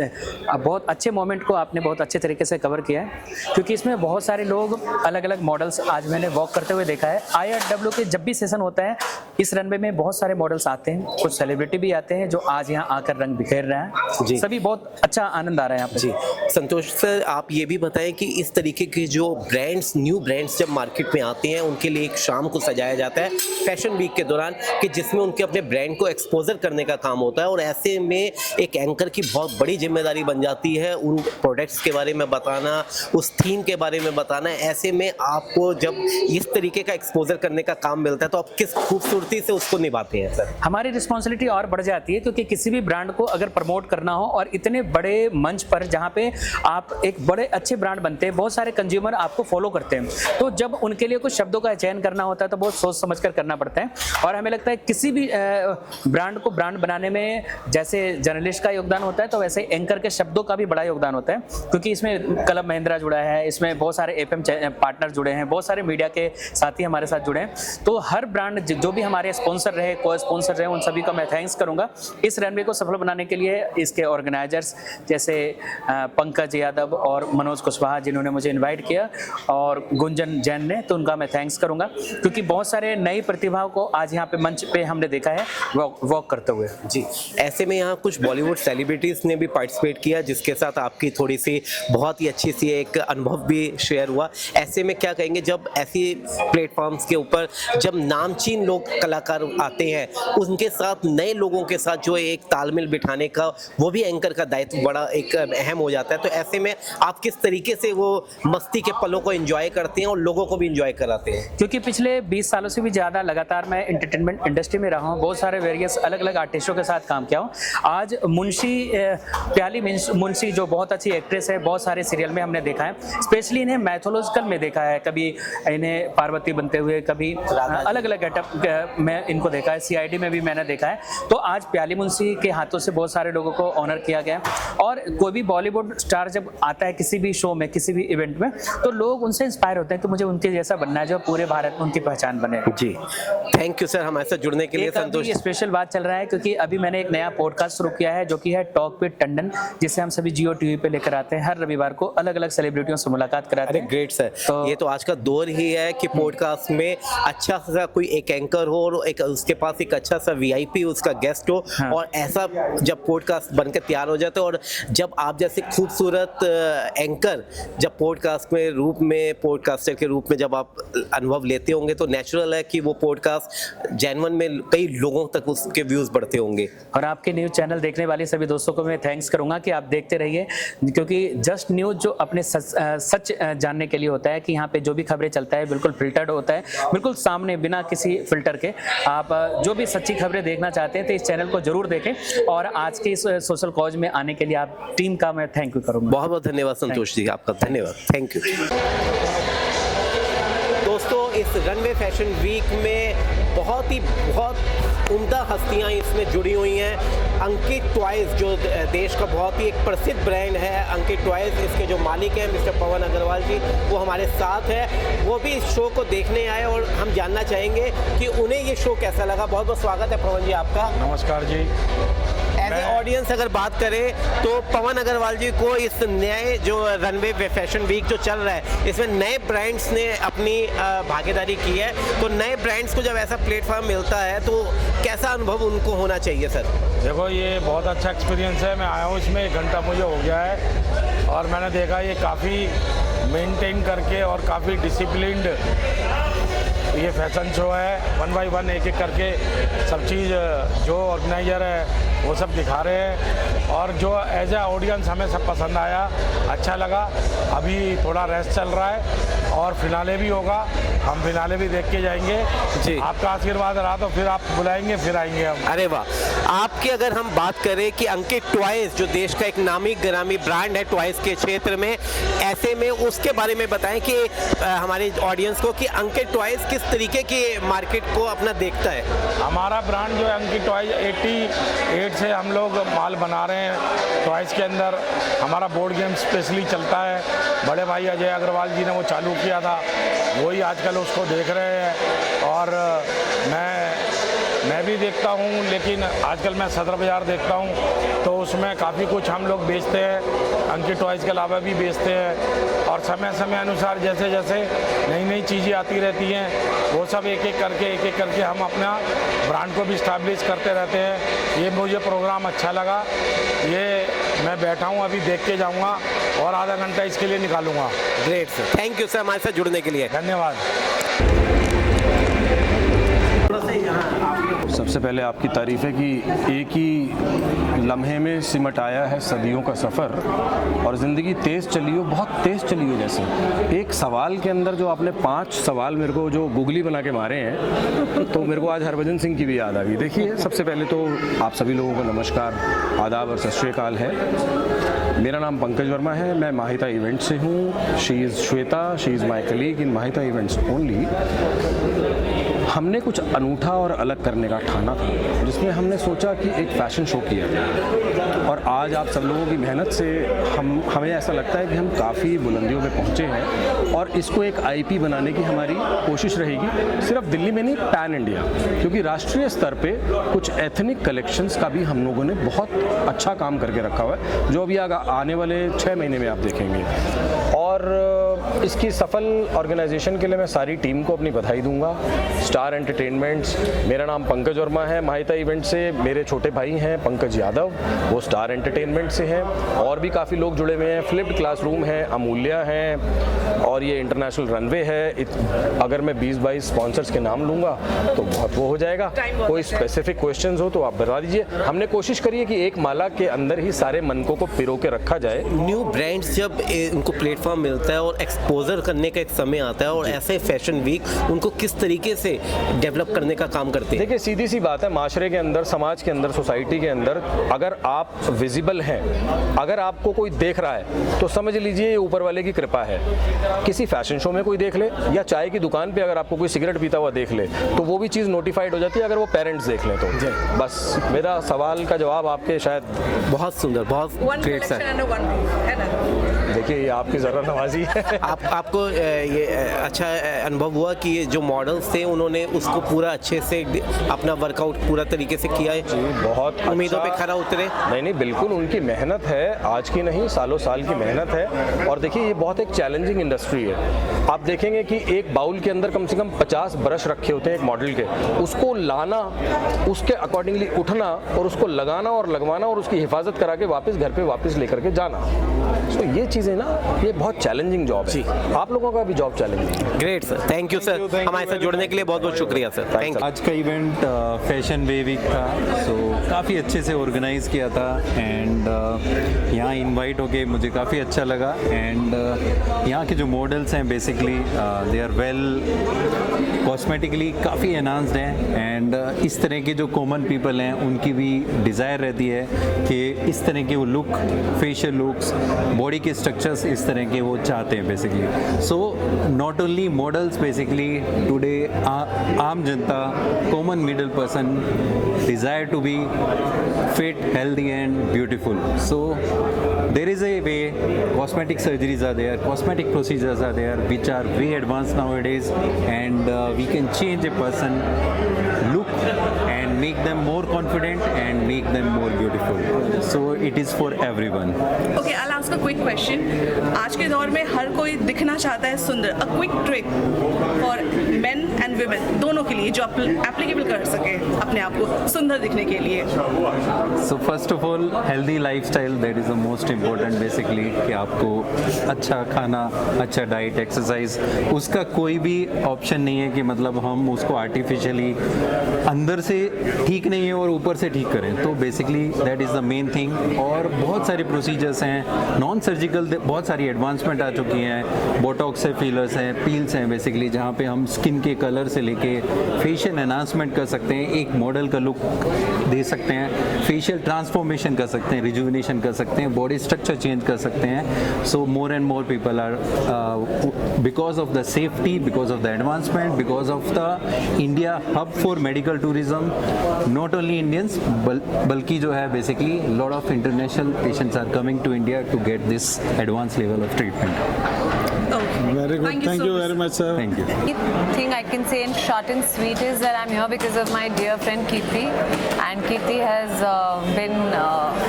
Speaker 10: बहुत अच्छे मोमेंट को आपने बहुत अच्छे तरीके से कवर किया है, क्योंकि इसमें बहुत सारे लोग, अलग अलग मॉडल्स आज मैंने वॉक करते हुए देखा है। IRW के जब भी सेशन होता है इस रनवे में बहुत सारे मॉडल्स आते हैं, कुछ सेलिब्रिटी भी आते हैं जो आज यहाँ आकर रंग बिखेर रहे हैं जी। सभी बहुत अच्छा आनंद आ रहा है यहाँ पे
Speaker 2: जी। संतोष सर, आप ये भी बताएं कि इस तरीके के जो ब्रांड्स, न्यू ब्रांड्स जब मार्केट में आते हैं उनके लिए एक शाम को सजाया जाता है फैशन वीक के दौरान, कि जिसमें उनके अपने ब्रांड को एक्सपोजर करने का काम होता है, और ऐसे में एक एंकर की बहुत बड़ी जिम्मेदारी बन जाती है उन प्रोडक्ट्स के बारे में बताना, उस थीम के बारे में बताना। ऐसे में आपको जब इस तरीके का एक्सपोजर करने का काम मिलता है तो आप किस खूबसूरती से उसको निभाते हैं सर?
Speaker 10: हमारी रिस्पॉन्सिबिलिटी और बढ़ जाती है, क्योंकि किसी भी ब्रांड को अगर प्रमोट करना हो और इतने बड़े मंच पर जहाँ पे आप एक बड़े अच्छे ब्रांड बनते हैं, बहुत सारे कंज्यूमर आपको फॉलो करते हैं, तो जब उनके लिए कुछ शब्दों का चयन करना होता है तो बहुत सोच समझ कर करना पड़ता है। और हमें लगता है किसी भी ब्रांड को ब्रांड बनाने में जैसे जर्नलिस्ट का योगदान होता है, तो वैसे एंकर के शब्दों का भी बड़ा योगदान होता है, क्योंकि इसमें क्लब महिंद्रा जुड़ा है, इसमें बहुत सारे एफएम पार्टनर जुड़े हैं, बहुत सारे मीडिया के साथी हमारे साथ जुड़े हैं। तो हर ब्रांड जो भी हमारे स्पॉन्सर रहे, को स्पॉन्सर रहे, उन सभी का मैं थैंक्स करूंगा। इस रनवे को सफल बनाने के लिए इसके ऑर्गेनाइजर्स जैसे पंकज यादव और मनोज कुशवाहा जिन्होंने मुझे इनवाइट किया, और गुंजन जैन ने, तो उनका मैं थैंक्स करूंगा, क्योंकि बहुत सारे नई प्रतिभाओं को आज यहाँ पे मंच पे हमने देखा है वॉक करते हुए।
Speaker 2: जी, ऐसे में यहाँ कुछ बॉलीवुड सेलिब्रिटीज़ ने भी पार्टिसिपेट किया, जिसके साथ आपकी थोड़ी सी बहुत ही अच्छी सी एक अनुभव भी शेयर हुआ। ऐसे में क्या कहेंगे, जब ऐसी प्लेटफॉर्म्स के ऊपर जब नामचीन लोग कलाकार आते हैं, उनके साथ नए लोगों के साथ जो एक तालमेल बिठाने का वो भी एंकर का दायित्व बड़ा एक अहम हो जाता है, तो ऐसे में आप किस तरीके से वो मस्ती के पलों को एंजॉय करते हैं और लोगों को भी एंजॉय कराते हैं?
Speaker 10: क्योंकि पिछले 20 सालों से भी ज़्यादा लगातार मैं एंटरटेनमेंट इंडस्ट्री में रहा हूँ, बहुत सारे वेरियस अलग अलग आर्टिस्टों के साथ काम किया हूँ। आज प्याली मुंशी जो बहुत अच्छी एक्ट्रेस है, बहुत सारे सीरियल में हमने देखा है, स्पेशली इन्हें मैथोलॉजिकल में देखा है, कभी इन्हें पार्वती बनते हुए, कभी अलग अलग गेटअप में इनको देखा है, सीआईडी में भी मैंने देखा है। तो आज प्याली मुंशी के हाथों से बहुत सारे लोगों को ऑनर किया गया। और कोई भी बॉलीवुड स्टार जब आता है किसी भी शो में, किसी भी इवेंट में, तो लोग उनसे इंस्पायर होते हैं कि मुझे उनके जैसा बनना है, जो पूरे भारत में उनकी पहचान बने।
Speaker 2: जी, थैंक यू सर हमारे साथ जुड़ने के लिए। संतोष,
Speaker 10: स्पेशल बात चल रहा है क्योंकि अभी मैंने एक नया पॉडकास्ट शुरू किया है जो कि है टॉक विद टंडन, जिसे हम सभी जियो टीवी पे लेकर आते हैं। हर रविवार को अलग अलग सेलिब्रिटियों से मुलाकात कराते हैं।
Speaker 2: ग्रेट सर, तो ये तो आज का दौर ही है कि पॉडकास्ट में अच्छा सा कोई एक एंकर हो और एक उसके पास एक अच्छा सा वीआईपी उसका गेस्ट हो। हाँ। और ऐसा जब पॉडकास्ट बनकर तैयार हो जाता है, और जब आप जैसे खूबसूरत एंकर जब पॉडकास्ट में रूप में, पॉडकास्टर के रूप में जब आप अनुभव लेते होंगे, तो नेचुरल है कि वो पॉडकास्ट जेन्युइन में कई लोगों तक उसके व्यूज बढ़ते होंगे।
Speaker 10: और आपके न्यूज़ चैनल देखने वाले सभी दोस्तों को मैं थैंक्स करूंगा कि आप देखते रहिए, क्योंकि जस्ट न्यूज़ जो अपने सच जानने के लिए होता है, कि यहाँ पे जो भी खबरें चलता है बिल्कुल फिल्टर्ड होता है, बिल्कुल सामने बिना किसी फिल्टर के। आप जो भी सच्ची खबरें देखना चाहते हैं तो इस चैनल को जरूर देखें। और आज के इस सोशल कॉज में आने के लिए आप टीम का मैं थैंक यू करूँगा।
Speaker 2: बहुत बहुत धन्यवाद संतोष जी, आपका धन्यवाद, थैंक यू। दोस्तों, इस रनवे फैशन वीक में बहुत उम्दा हस्तियां इसमें जुड़ी हुई हैं। अंकित टॉयज़ जो देश का बहुत ही एक प्रसिद्ध ब्रांड है, अंकित टॉयज़, इसके जो मालिक हैं मिस्टर पवन अग्रवाल जी, वो हमारे साथ है। वो भी इस शो को देखने आए और हम जानना चाहेंगे कि उन्हें ये शो कैसा लगा। बहुत बहुत स्वागत है पवन जी आपका।
Speaker 4: नमस्कार जी।
Speaker 2: एज ए ऑडियंस अगर बात करें तो पवन अग्रवाल जी को इस नए जो रनवे फैशन वीक जो चल रहा है, इसमें नए ब्रांड्स ने अपनी भागीदारी की है, तो नए ब्रांड्स को जब ऐसा प्लेटफॉर्म मिलता है तो कैसा अनुभव उनको होना चाहिए सर?
Speaker 4: देखो, ये बहुत अच्छा एक्सपीरियंस है। मैं आया हूँ इसमें 1 घंटा मुझे हो गया है, और मैंने देखा ये काफ़ी मेंटेन करके और काफ़ी डिसिप्लिन्ड ये फैशन शो है। 1 बाय 1 एक एक करके सब चीज़ जो ऑर्गेनाइजर है वो सब दिखा रहे हैं, और जो एज ए ऑडियंस हमें सब पसंद आया, अच्छा लगा। अभी थोड़ा रेस्ट चल रहा है और फिनाले भी होगा, हम फिनाले भी देख के जाएंगे जी। आपका आशीर्वाद रहा तो फिर आप बुलाएंगे, फिर आएंगे हम।
Speaker 2: अरे वाह। आपकी अगर हम बात करें कि अंकित टॉयज़ जो देश का एक नामी गिरामी ब्रांड है टॉयज़ के क्षेत्र में, ऐसे में उसके बारे में बताएं कि हमारे ऑडियंस को कि अंकित टॉयज़ किस तरीके की मार्केट को अपना देखता है।
Speaker 4: हमारा ब्रांड जो है अंकित टॉयज़ 88 से हम लोग माल बना रहे हैं टॉयज़ के अंदर। हमारा बोर्ड गेम स्पेशली चलता है, बड़े भाई अजय अग्रवाल जी ने वो चालू किया था, वही आजकल उसको देख रहे हैं। और मैं भी देखता हूँ, लेकिन आजकल मैं सदर बाज़ार देखता हूँ, तो उसमें काफ़ी कुछ हम लोग बेचते हैं, अंकित टॉयज़ के अलावा भी बेचते हैं। और समय समय अनुसार जैसे जैसे नई नई चीज़ें आती रहती हैं, वो सब एक एक करके हम अपना ब्रांड को भी इस्टेब्लिश करते रहते हैं। ये मुझे प्रोग्राम अच्छा लगा। ये मैं बैठा हूँ, अभी देख के जाऊँगा और आधा घंटा इसके लिए निकालूंगा।
Speaker 2: Great sir, thank you sir हमारे साथ जुड़ने के लिए।
Speaker 4: धन्यवाद।
Speaker 11: सबसे पहले आपकी तारीफ़ है कि एक ही लम्हे में सिमट आया है सदियों का सफ़र और ज़िंदगी तेज़ चली हो, बहुत तेज़ चली हो। जैसे एक सवाल के अंदर जो आपने 5 सवाल मेरे को जो गूगली बना के मारे हैं, तो मेरे को आज हरभजन सिंह की भी याद आ गई। देखिए, सबसे पहले तो आप सभी लोगों को नमस्कार, आदाब और सत श्री अकाल है। मेरा नाम पंकज वर्मा है, मैं माहिता इवेंट से हूँ। She is Shweta, she is my colleague in Mahita events only. हमने कुछ अनूठा और अलग करने का ठाना था, जिसमें हमने सोचा कि एक फ़ैशन शो किया जाए। और आज आप सब लोगों की मेहनत से हमें ऐसा लगता है कि हम काफ़ी बुलंदियों पे पहुँचे हैं और इसको एक आईपी बनाने की हमारी कोशिश रहेगी, सिर्फ दिल्ली में नहीं, पैन इंडिया। क्योंकि राष्ट्रीय स्तर पे कुछ एथनिक कलेक्शंस का भी हम लोगों ने बहुत अच्छा काम करके रखा हुआ है, जो अभी आने वाले 6 महीने में आप देखेंगे। और इसकी सफल ऑर्गेनाइजेशन के लिए मैं सारी टीम को अपनी बधाई दूंगा। स्टार एंटरटेनमेंट्स, मेरा नाम पंकज वर्मा है, माहिता इवेंट से मेरे छोटे भाई हैं पंकज यादव, वो स्टार एंटरटेनमेंट से हैं। और भी काफ़ी लोग जुड़े हुए हैं, फ्लिप्ड क्लासरूम है, अमूल्या हैं, और ये इंटरनेशनल रनवे है। अगर मैं 20-22 स्पॉन्सर्स के नाम लूँगा तो बहुत वो हो जाएगा। कोई स्पेसिफिक क्वेश्चंस हो तो आप बता दीजिए। हमने कोशिश करी है कि एक माला के अंदर ही सारे मनकों को पिरो के रखा जाए।
Speaker 2: न्यू ब्रांड्स जब उनको प्लेटफॉर्म मिलता है और एक्सपोजर करने का एक समय आता है, और ऐसे फैशन वीक उनको किस तरीके से डेवलप करने का काम करते हैं?
Speaker 11: देखिए, सीधी सी बात है, माशरे के अंदर, समाज के अंदर, सोसाइटी के अंदर अगर आप विजिबल हैं, अगर आपको कोई देख रहा है, तो समझ लीजिए ये ऊपर वाले की कृपा है। किसी फैशन शो में कोई देख ले या चाय की दुकान पे अगर आपको कोई सिगरेट पीता हुआ देख ले, तो वो भी चीज़ नोटिफाइड हो जाती है अगर वो पेरेंट्स देख लें तो। बस मेरा सवाल का जवाब आपके शायद।
Speaker 2: बहुत सुंदर, बहुत ग्रेट सर।
Speaker 11: देखिए, ये आपकी ज़रा नवाजी है।
Speaker 2: आपको ये अच्छा अनुभव हुआ कि ये जो मॉडल्स थे उन्होंने उसको पूरा अच्छे से अपना वर्कआउट पूरा तरीके से किया है?
Speaker 11: जी, बहुत
Speaker 2: उम्मीदों
Speaker 11: अच्छा।
Speaker 2: पे खरा उतरे?
Speaker 11: नहीं, बिल्कुल उनकी मेहनत है, आज की नहीं, सालों साल की मेहनत है। और देखिए, ये बहुत एक चैलेंजिंग इंडस्ट्री है। आप देखेंगे कि एक बाउल के अंदर कम से कम 50 ब्रश रखे होते हैं एक मॉडल के, उसको लाना, उसके अकॉर्डिंगली उठना और उसको लगाना और लगवाना और उसकी हिफाजत करा के वापस घर पे वापस लेकर के जाना। तो ये चीज़ें ना, ये बहुत चैलेंजिंग जॉब है। आप लोगों का भी जॉब चैलेंजिंग है।
Speaker 2: Great sir, thank you sir, हमारे साथ जुड़ने के लिए बहुत बहुत शुक्रिया सर। Thank you.
Speaker 12: आज का इवेंट फैशन वे वीक था, सो काफ़ी अच्छे से ऑर्गेनाइज किया था एंड यहाँ इनवाइट होके मुझे काफ़ी अच्छा लगा। एंड यहाँ के जो मॉडल्स हैं basically they are well cosmetically काफ़ी एनहांस्ड हैं एंड इस तरह के जो कॉमन पीपल हैं उनकी भी डिज़ायर रहती है कि इस तरह के वो लुक, फेशियल लुक्स, बॉडी के स्ट्रक्चर्स इस तरह के वो चाहते हैं basically. So not only models, basically today आम जनता, common middle person desire to be fit, healthy and beautiful. So there is a way, cosmetic surgeries are there, cosmetic procedures are there which are way advanced nowadays, and we can change a person look and make them more confident and make them more beautiful. So it is for everyone.
Speaker 13: Okay, I'll ask a quick question. आज के दौर में हर कोई दिखना चाहता है सुंदर. A quick trick for men and women दोनों के लिए जो applicable कर सके अपने आप को सुंदर दिखने के लिए.
Speaker 12: So first of all, healthy lifestyle, that is the most important basically, कि आपको अच्छा खाना, अच्छा डाइट, एक्सरसाइज, उसका कोई भी ऑप्शन नहीं है कि मतलब हम उसको आर्टिफिशियली अंदर से ठीक नहीं है और ऊपर से ठीक करें। तो basically that is the main thing. और बहुत सारे प्रोसीजर्स हैं, नॉन सर्जिकल, बहुत सारी एडवांसमेंट आ चुकी हैं, बोटॉक्स है, फिलर्स हैं, पील्स हैं बेसिकली, जहाँ पे हम स्किन के कलर से लेके फेशियल एनहांसमेंट कर सकते हैं, एक मॉडल का लुक दे सकते हैं, फेशियल ट्रांसफॉर्मेशन कर सकते हैं, रिजुविनेशन कर सकते हैं, बॉडी स्ट्रक्चर चेंज कर सकते हैं। So more and more people are because of the safety, because of the advancement, because of the India hub for medical tourism, not only Indians बल्कि जो है basically lot of international patients are coming to India to get this advance level of treatment.
Speaker 13: Very good. Thank you very much, sir.
Speaker 8: Thank you.
Speaker 5: The thing I can say in short and sweet is that I'm here because of my dear friend Kirti, and Kirti has been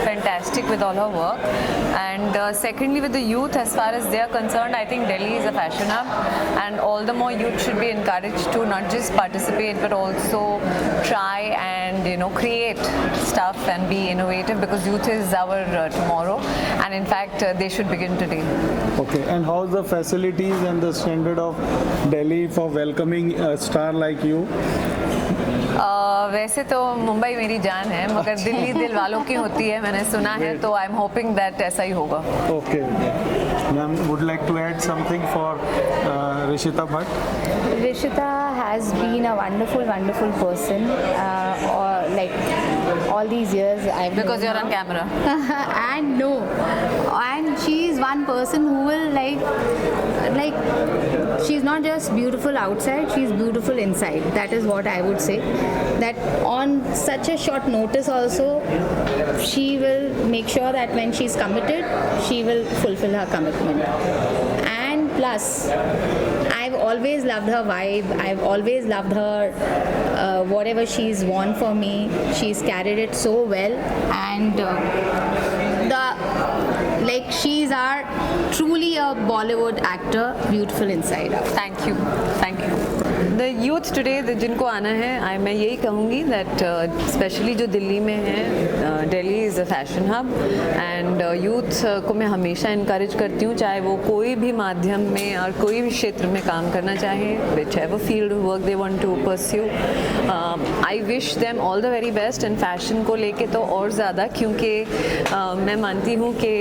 Speaker 5: fantastic with all her work. And secondly, with the youth, as far as they are concerned, I think Delhi is a fashion hub, and all the more youth should be encouraged to not just participate but also try and create stuff and be innovative, because youth is our tomorrow, and in fact they should begin today.
Speaker 14: Okay, and how's the facilities and the standard of Delhi for welcoming a star like you?
Speaker 5: वैसे तो मुंबई मेरी जान है, मगर दिल्ली दिल वालों की होती है, मैंने सुना है, तो आई एम होपिंग दैट ऐसा ही होगा.
Speaker 14: Okay. Ma'am, would like to add something for Rishita Bhatt?
Speaker 15: Rishita has been a wonderful person, like all these years I've
Speaker 5: Because
Speaker 15: known
Speaker 5: you're on
Speaker 15: her.
Speaker 5: camera.
Speaker 15: And she is one person who will like she's not just beautiful outside, she's beautiful inside. That is what I would say. That on such a short notice also, she will make sure that when she's committed, she will fulfill her commitment. And plus, I've always loved her vibe. I've always loved her whatever she's worn for me. She's carried it so well, and she's truly a Bollywood actor, beautiful inside out.
Speaker 5: Thank you. The youth today, जिनको आना है, मैं यही कहूँगी that especially जो दिल्ली में है, Delhi is a fashion hub, and youth को मैं हमेशा encourage करती हूँ, चाहे वो कोई भी माध्यम में और कोई भी क्षेत्र में काम करना चाहे, whichever field of work they want to pursue. I wish them all the very best, and fashion को लेके तो और ज़्यादा, क्योंकि मैं मानती हूँ कि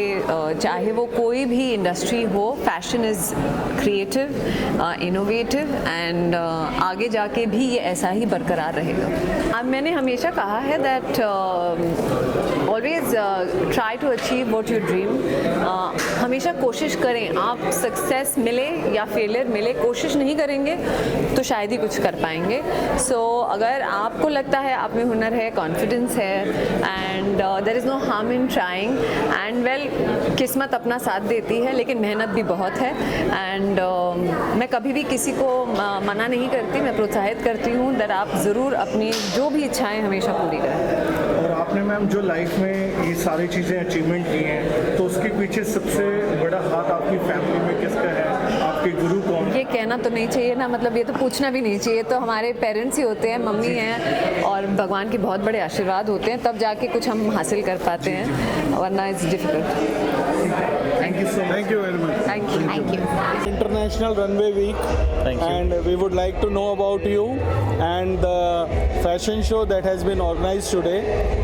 Speaker 5: चाहे वो कोई भी इंडस्ट्री हो, fashion is creative, innovative, and आगे जाके भी ये ऐसा ही बरकरार रहेगा. अब मैंने हमेशा कहा है that always try to achieve what you dream. हमेशा कोशिश करें, आप सक्सेस मिले या फेलियर मिले, कोशिश नहीं करेंगे तो शायद ही कुछ कर पाएंगे. सो अगर आपको लगता है आप में हुनर है, कॉन्फिडेंस है, and there is no harm in trying, and well किस्मत अपना साथ देती है, लेकिन मेहनत भी बहुत है. एंड मैं कभी भी किसी को मना नहीं करती, मैं प्रोत्साहित करती हूँ दैट आप ज़रूर अपनी जो भी इच्छाएं हमेशा पूरी करें.
Speaker 14: और आपने मैम जो लाइफ में ये सारी चीज़ें अचीवमेंट की हैं, तो उसके पीछे सबसे बड़ा हाथ आपकी फैमिली में किसका है? आपके गुरु कौन?
Speaker 5: ये कहना तो नहीं चाहिए ना, मतलब ये तो पूछना भी नहीं चाहिए. तो हमारे पेरेंट्स ही होते हैं, मम्मी हैं, और भगवान के बहुत बड़े आशीर्वाद होते हैं, तब जाके कुछ हम हासिल कर पाते हैं, वरना it's difficult.
Speaker 14: Thank you so much. Thank you very much.
Speaker 5: Thank you.
Speaker 14: International Runway Week.
Speaker 12: Thank you.
Speaker 14: And we would like to know about you and the fashion show that has been organized today.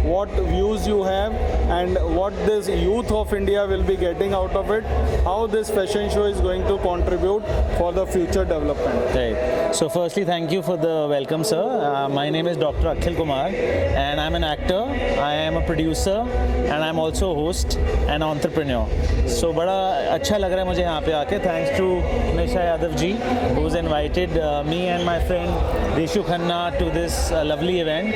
Speaker 14: What views you have, and what this youth of India will be getting out of it. How this fashion show is going to contribute for the future development.
Speaker 16: Right. So firstly, thank you for the welcome, sir. My name is Dr. Akhil Kumar, and I'm an actor. I am a producer, and I'm also a host and entrepreneur. So बड़ा अच्छा लग रहा है मुझे यहाँ पे आके. Thanks to Nisha Yadav ji, who's invited me and my friend Rishu Khanna to this lovely event.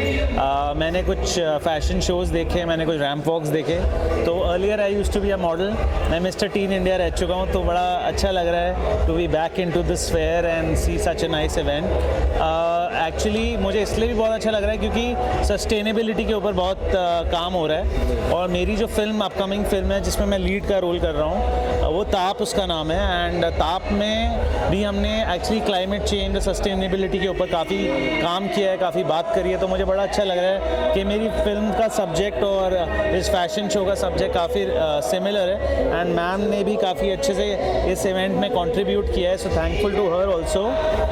Speaker 16: मैंने कुछ फैशन शोज़ देखे, मैंने कुछ रैम्प वॉक्स देखे. तो earlier I used to be a model. मैं मिस्टर टीन इंडिया रह चुका हूँ, तो बड़ा अच्छा लग रहा है to be back in to this fair and see such a nice event. Actually मुझे इसलिए भी बहुत अच्छा लग रहा है क्योंकि सस्टेनेबिलिटी के ऊपर बहुत काम हो रहा है, और मेरी जो फिल्म अपकमिंग फिल्म है जिसमें मैं लीड का रोल कर रहा हूँ, वो ताप उसका नाम है. एंड ताप में भी हमने एक्चुअली क्लाइमेट चेंज और सस्टेनेबिलिटी के ऊपर काफ़ी काम किया है, काफ़ी बात करी है. तो मुझे बड़ा अच्छा लग रहा है कि मेरी फिल्म का सब्जेक्ट और इस फैशन शो का सब्जेक्ट काफ़ी सिमिलर है, एंड मैम ने भी काफ़ी अच्छे से इस इवेंट में कंट्रीब्यूट किया है. So thankful to her also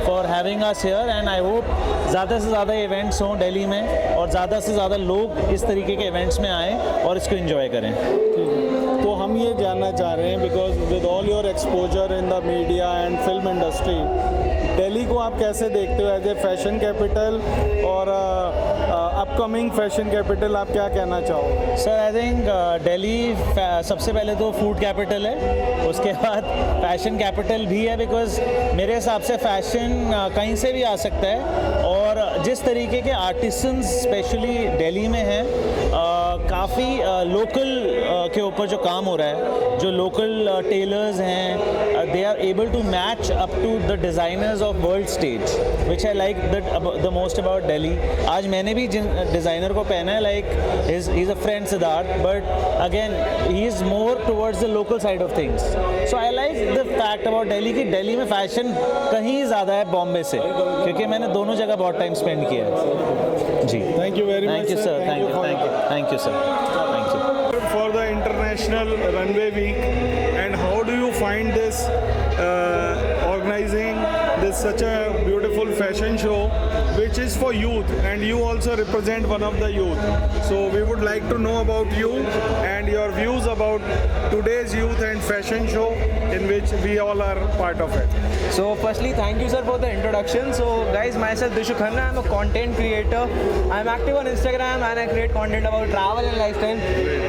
Speaker 16: for having us here, and I hope ज़्यादा से ज़्यादा इवेंट्स हों दिल्ली में, और ज़्यादा से ज़्यादा लोग इस तरीके के इवेंट्स में आएँ और इसको एंजॉय करें.
Speaker 14: तो हम ये जानना चाह रहे हैं, because with all your exposure in the media and film industry, Delhi को आप कैसे देखते हो एज ए फैशन कैपिटल, और अपकमिंग फैशन कैपिटल आप क्या कहना चाहो?
Speaker 16: सर आई थिंक दिल्ली सबसे पहले तो फूड कैपिटल है, उसके बाद फैशन कैपिटल भी है, बिकॉज मेरे हिसाब से फैशन कहीं से भी आ सकता है, और जिस तरीके के आर्टिसंस स्पेशली दिल्ली में हैं, काफ़ी लोकल के ऊपर जो काम हो रहा है, जो लोकल टेलर्स हैं, they are able to match up to the designers of world stage, which I like the most about Delhi. आज मैंने भी जिन डिज़ाइनर को पहना है, like he is a friend Siddharth, but again he is more towards the local side of things. So I like the fact about Delhi कि दिल्ली में fashion कहीं ज़्यादा है बॉम्बे से, क्योंकि मैंने दोनों जगह बहुत टाइम स्पेंड किया है. जी,
Speaker 14: thank you very much.
Speaker 16: Thank you sir. Thank you sir. Thank you.
Speaker 14: For the International Runway Week, and how do you find this organizing this such a beautiful fashion show which is for youth, and you also represent one of the youth, so we would like to know about you and your views about today's youth and fashion show in which we all are part of it.
Speaker 17: So firstly, thank you sir for the introduction. So guys, myself Dishu Khanna, I'm a content creator. I'm active on Instagram and I create content about travel and lifestyle.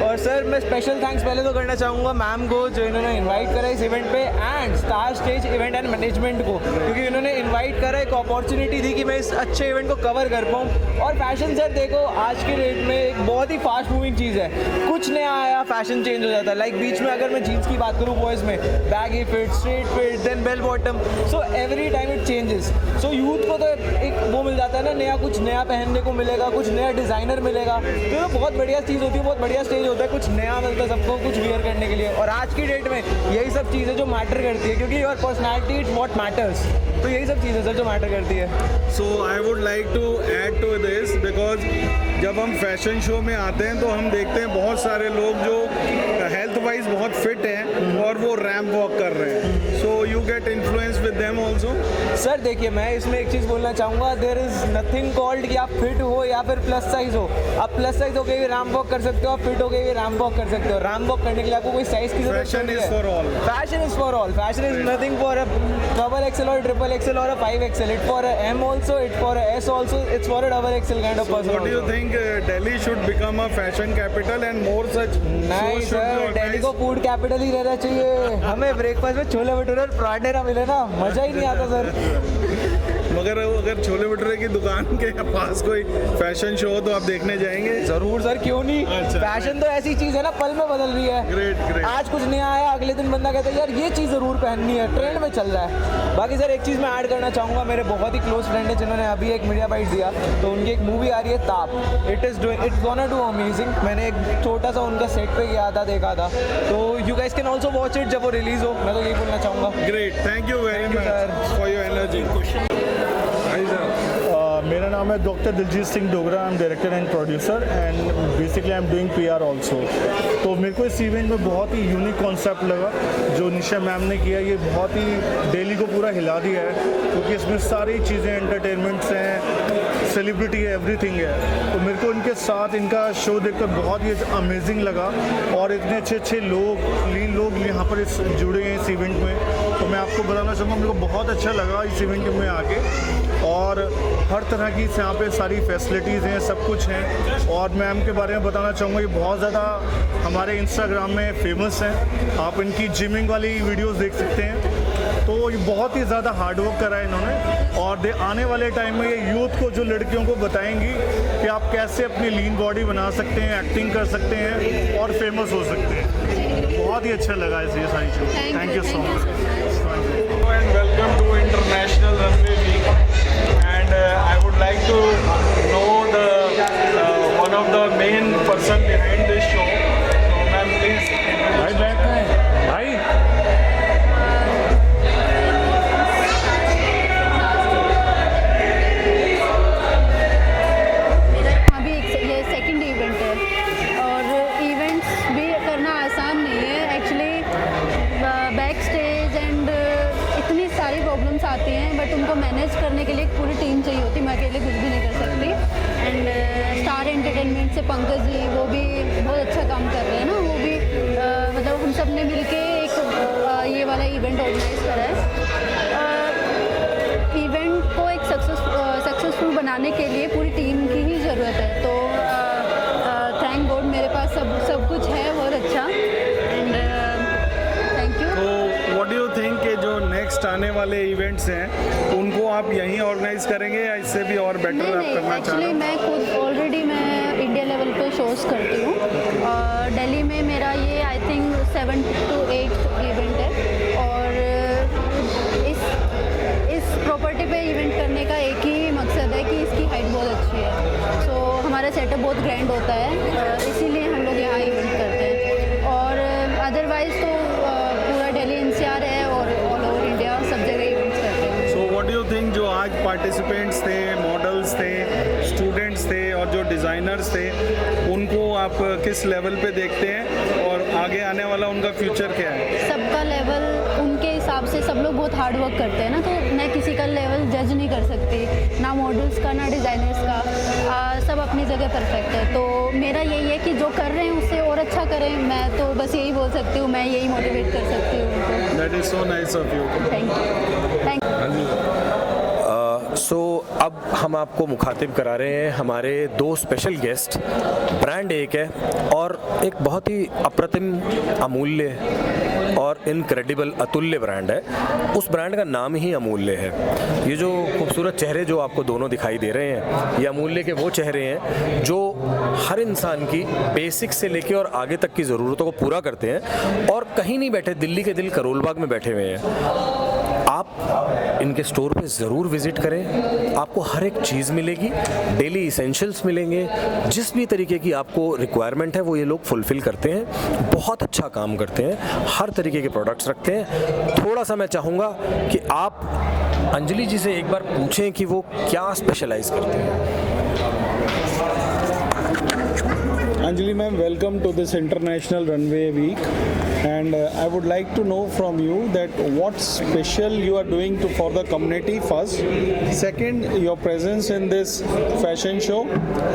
Speaker 17: और sir मैं special thanks पहले तो करना चाहूँगा ma'am को, जो इन्होंने invite करा इस इवेंट पे, and star stage event and management को, क्योंकि इन्होंने इनवाइट करा, एक अपॉर्चुनिटी दी कि मैं इस अच्छे इवेंट को कवर कर पाऊँ. और फैशन सर देखो आज के डेट में एक बहुत ही फास्ट मूविंग चीज़ है, कुछ नया आया फैशन चेंज हो जाता है. लाइक बीच में अगर मैं जीन्स की बात करूँ बॉयज़ में, baggy fit, straight fit, then bell bottom, so every time it changes. So youth को तो एक वो मिल जाता है ना, नया कुछ नया पहनने को मिलेगा, कुछ नया डिज़ाइनर मिलेगा, तो बहुत बढ़िया चीज़ होती है, बहुत बढ़िया स्टेज होता है, कुछ नया मिलता है सबको कुछ वियर करने के लिए. और आज की डेट में यही सब चीज़ें जो मैटर करती है, क्योंकि your personality it what matters, तो यही सब चीज़ें सर जो मैटर करती है.
Speaker 14: So I would like to add to this, because जब हम फैशन शो में आते हैं तो हम देखते हैं बहुत सारे लोग जो हेल्थ वाइज बहुत फिट हैं और वो रैम्प वॉक कर रहे हैं. So you get influence with them also.
Speaker 17: Sir देखिए मैं इसमें एक चीज़ बोलना चाहूँगा, देयर इज़ नथिंग कॉल्ड कि आप फिट हो या फिर प्लस साइज हो. आप प्लस साइज हो गए भी रैम्प वॉक कर सकते हो, आप फिट हो गए भी रैम्प वॉक कर सकते हो. रैम्प वॉक करने के लिए आपको कोई साइज की जरूरत नहीं है. Fashion is for all. Fashion is nothing for a double XL और ट्रिपल एक्सएल और अ 5XL. It for a M also, it for a S also, it's for a double XL kind of person.
Speaker 14: What do you think Delhi should become a fashion capital and more such?
Speaker 17: नहीं sir, Delhi को food capital ही रहना चाहिए. हमें breakfast में छोले भटूरे और पराठे ना मिले ना, मजा ही नहीं आता सर.
Speaker 14: मगर अगर छोले भटूरे की दुकान के पास कोई फैशन शो हो तो आप देखने जाएंगे?
Speaker 17: जरूर सर, क्यों नहीं. फैशन तो ऐसी चीज़ है ना, पल में बदल रही है.
Speaker 14: ग्रेट.
Speaker 17: आज कुछ नया आया, अगले दिन बंदा कहता है यार ये चीज़ ज़रूर पहननी है, ट्रेंड में चल रहा है. बाकी सर एक चीज़ मैं ऐड करना चाहूँगा, मेरे बहुत ही क्लोज फ्रेंड है जिन्होंने अभी एक मीडिया बाइट दिया, तो उनकी एक मूवी आ रही है ताप. It's gonna do amazing. मैंने एक छोटा सा उनका सेट पे गया था, देखा था, तो you guys can also watch it जब वो रिलीज हो. मैं तो यही बोलना चाहूँगा.
Speaker 14: Great. Thank you very much for your energy.
Speaker 18: मेरा नाम है doctor Diljit Singh Dogra. I am director and producer and basically I am doing PR also. तो मेरे को इस इवेंट में बहुत ही यूनिक कॉन्सेप्ट लगा जो निशा मैम ने किया. ये बहुत ही दिल्ली को पूरा हिला दिया है, क्योंकि इसमें सारी चीज़ें एंटरटेनमेंट्स हैं, सेलिब्रिटी है, एवरीथिंग है. तो मेरे को इनके साथ इनका शो देखकर बहुत ही अमेजिंग लगा, और इतने अच्छे लोग, लीन लोग यहाँ पर जुड़े हैं इस इवेंट में. तो मैं आपको बताना चाहूँगा मेरे को बहुत अच्छा लगा इस इवेंट में आके, और हर तरह की यहाँ पे सारी फैसिलिटीज़ हैं, सब कुछ हैं. और मैम के बारे में बताना चाहूँगा, ये बहुत ज़्यादा हमारे इंस्टाग्राम में फेमस हैं. आप इनकी जिमिंग वाली वीडियोस देख सकते हैं. तो ये बहुत ही ज़्यादा हार्डवर्क करा है इन्होंने, और आने वाले टाइम में ये यूथ को, जो लड़कियों को बताएंगी कि आप कैसे अपनी लीन बॉडी बना सकते हैं, एक्टिंग कर सकते हैं और फेमस हो सकते हैं. बहुत ही अच्छा लगा इस ये सारी चीज़. Thank you so much.
Speaker 14: And welcome to International Runway Week. And I would like to know the one of the main person behind this show. So, ma'am, please.
Speaker 18: भाई बैठ रहे हैं भाई.
Speaker 15: मेरा भी ये सेकंड इवेंट है, और इवेंट्स भी करना आसान नहीं है एक्चुअली. बैक स्टेज एंड इतनी सारी प्रॉब्लम्स आती हैं, बट उनको मैनेज करने के लिए एक पूरी टीम चाहिए होती. मैं अकेले कुछ भी नहीं कर सकती. एंड स्टार एंटरटेनमेंट से पंकज जी, वो भी बहुत अच्छा काम कर रहे हैं ना. वो भी मतलब हम सब ने मिलके एक ये वाला इवेंट ऑर्गेनाइज करा है. इवेंट को एक सक्सेसफुल बनाने के लिए पूरी टीम की ही ज़रूरत है. तो थैंक गॉड मेरे पास सब कुछ है बहुत अच्छा. And thank you.
Speaker 14: So, what do you think कि जो next नेक्स्ट आने वाले इवेंट्स हैं उनको आप यहीं ऑर्गेनाइज करेंगे या इससे भी और बेटर आप करना चाह रहे
Speaker 19: एक्चुअली
Speaker 14: हो?
Speaker 19: मैं खुद ऑलरेडी मैं इंडिया लेवल पे शोज़ करती हूँ। दिल्ली में मेरा ये आई थिंक 7 to 8 इवेंट है और इस प्रॉपर्टी पे इवेंट करने का एक ही मकसद है कि इसकी हाइट बहुत अच्छी है। सो हमारा सेटअप बहुत ग्रैंड होता है, इसीलिए हम लोग यहाँ इवेंट करते हैं। और अदरवाइज़ तो पूरा दिल्ली एनसीआर है और ऑल ओवर इंडिया सब जगह इवेंट्स करते हैं।
Speaker 14: So what do you think, जो आज पार्टिसिपेंट्स थे, मॉडल्स थे, स्टूडेंट्स थे और जो डिज़ाइनर्स थे, उनको आप किस लेवल पे देखते हैं और आगे आने वाला उनका फ्यूचर क्या है?
Speaker 19: सबका लेवल उनके हिसाब से, सब लोग बहुत हार्ड वर्क करते हैं ना, तो मैं किसी का लेवल जज नहीं कर सकती, ना मॉडल्स का ना डिज़ाइनर्स का। सब अपनी जगह परफेक्ट है। तो मेरा यही है कि जो कर रहे हैं उससे और अच्छा करें। मैं तो बस यही बोल सकती हूँ, मैं यही मोटिवेट कर सकती हूँ उनको।
Speaker 14: That is so nice of you.
Speaker 19: Thank you.
Speaker 1: So अब हम आपको मुखातिब करा रहे हैं हमारे दो स्पेशल गेस्ट। ब्रांड एक है और एक बहुत ही अप्रतिम, अमूल्य और इनक्रेडिबल, अतुल्य ब्रांड है। उस ब्रांड का नाम ही अमूल्य है। ये जो खूबसूरत चेहरे जो आपको दोनों दिखाई दे रहे हैं, ये अमूल्य के वो चेहरे हैं जो हर इंसान की बेसिक से लेके और आगे तक की ज़रूरतों को पूरा करते हैं और कहीं नहीं बैठे, दिल्ली के दिल करोल बाग में बैठे हुए हैं। आप इनके स्टोर पे ज़रूर विज़िट करें, आपको हर एक चीज़ मिलेगी, डेली इसेंशियल्स मिलेंगे, जिस भी तरीके की आपको रिक्वायरमेंट है वो ये लोग फुलफ़िल करते हैं। बहुत अच्छा काम करते हैं, हर तरीके के प्रोडक्ट्स रखते हैं। थोड़ा सा मैं चाहूँगा कि आप अंजलि जी से एक बार पूछें कि वो क्या स्पेशलाइज करते हैं।
Speaker 14: Anjali ma'am, welcome to this International Runway Week, and I would like to know from you that what special you are doing for the community first. Second, your presence in this fashion show.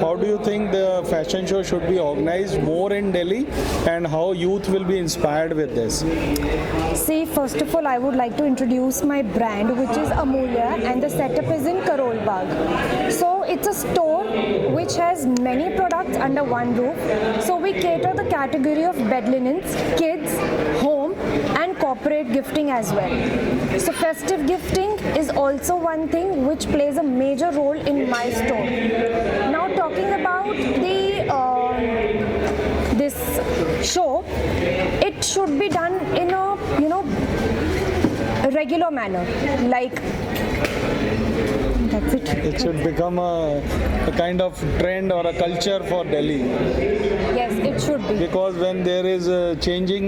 Speaker 14: How do you think the fashion show should be organized more in Delhi, and how youth will be inspired with this?
Speaker 20: See, first of all, I would like to introduce my brand, which is Amulya, and the setup is in Karol Bagh. So it's a store which has many products under one roof. So we cater the category of bed linens, kids, home and corporate gifting as well. So festive gifting is also one thing which plays a major role in my store. Now talking about this show, it should be done in a regular manner, like that's it.
Speaker 14: It should become a kind of trend or a culture for Delhi.
Speaker 20: Yes, it should be.
Speaker 14: Because when there is a changing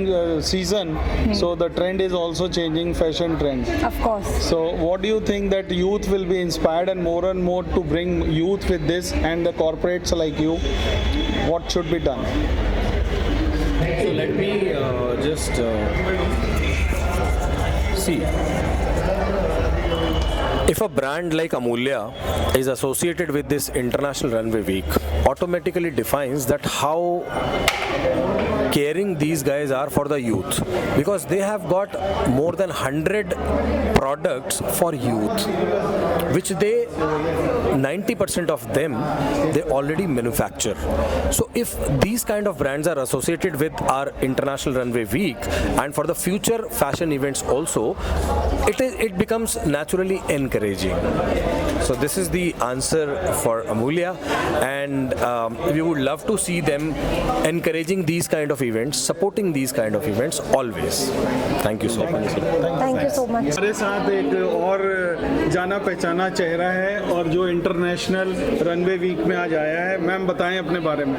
Speaker 14: season, so the trend is also changing, fashion trend.
Speaker 20: Of course.
Speaker 14: So what do you think that youth will be inspired and more to bring youth with this, and the corporates like you, what should be done?
Speaker 1: So let me just see. If a brand like Amulya is associated with this International Runway Week, automatically defines that how caring these guys are for the youth, because they have got more than 100 products for youth, which they 90% of them they already manufacture. So if these kind of brands are associated with our International Runway Week and for the future fashion events also, it becomes naturally encouraging. So this is the answer for Amulya, and we would love to see them encouraging these kind of events, supporting these kind of events always. Thank you so much.
Speaker 20: Thank you so much.
Speaker 14: हमारे साथ एक और जाना पहचाना चेहरा है और जो इंटरनेशनल रनवे वीक में आज आया है। मैम बताएं अपने बारे में।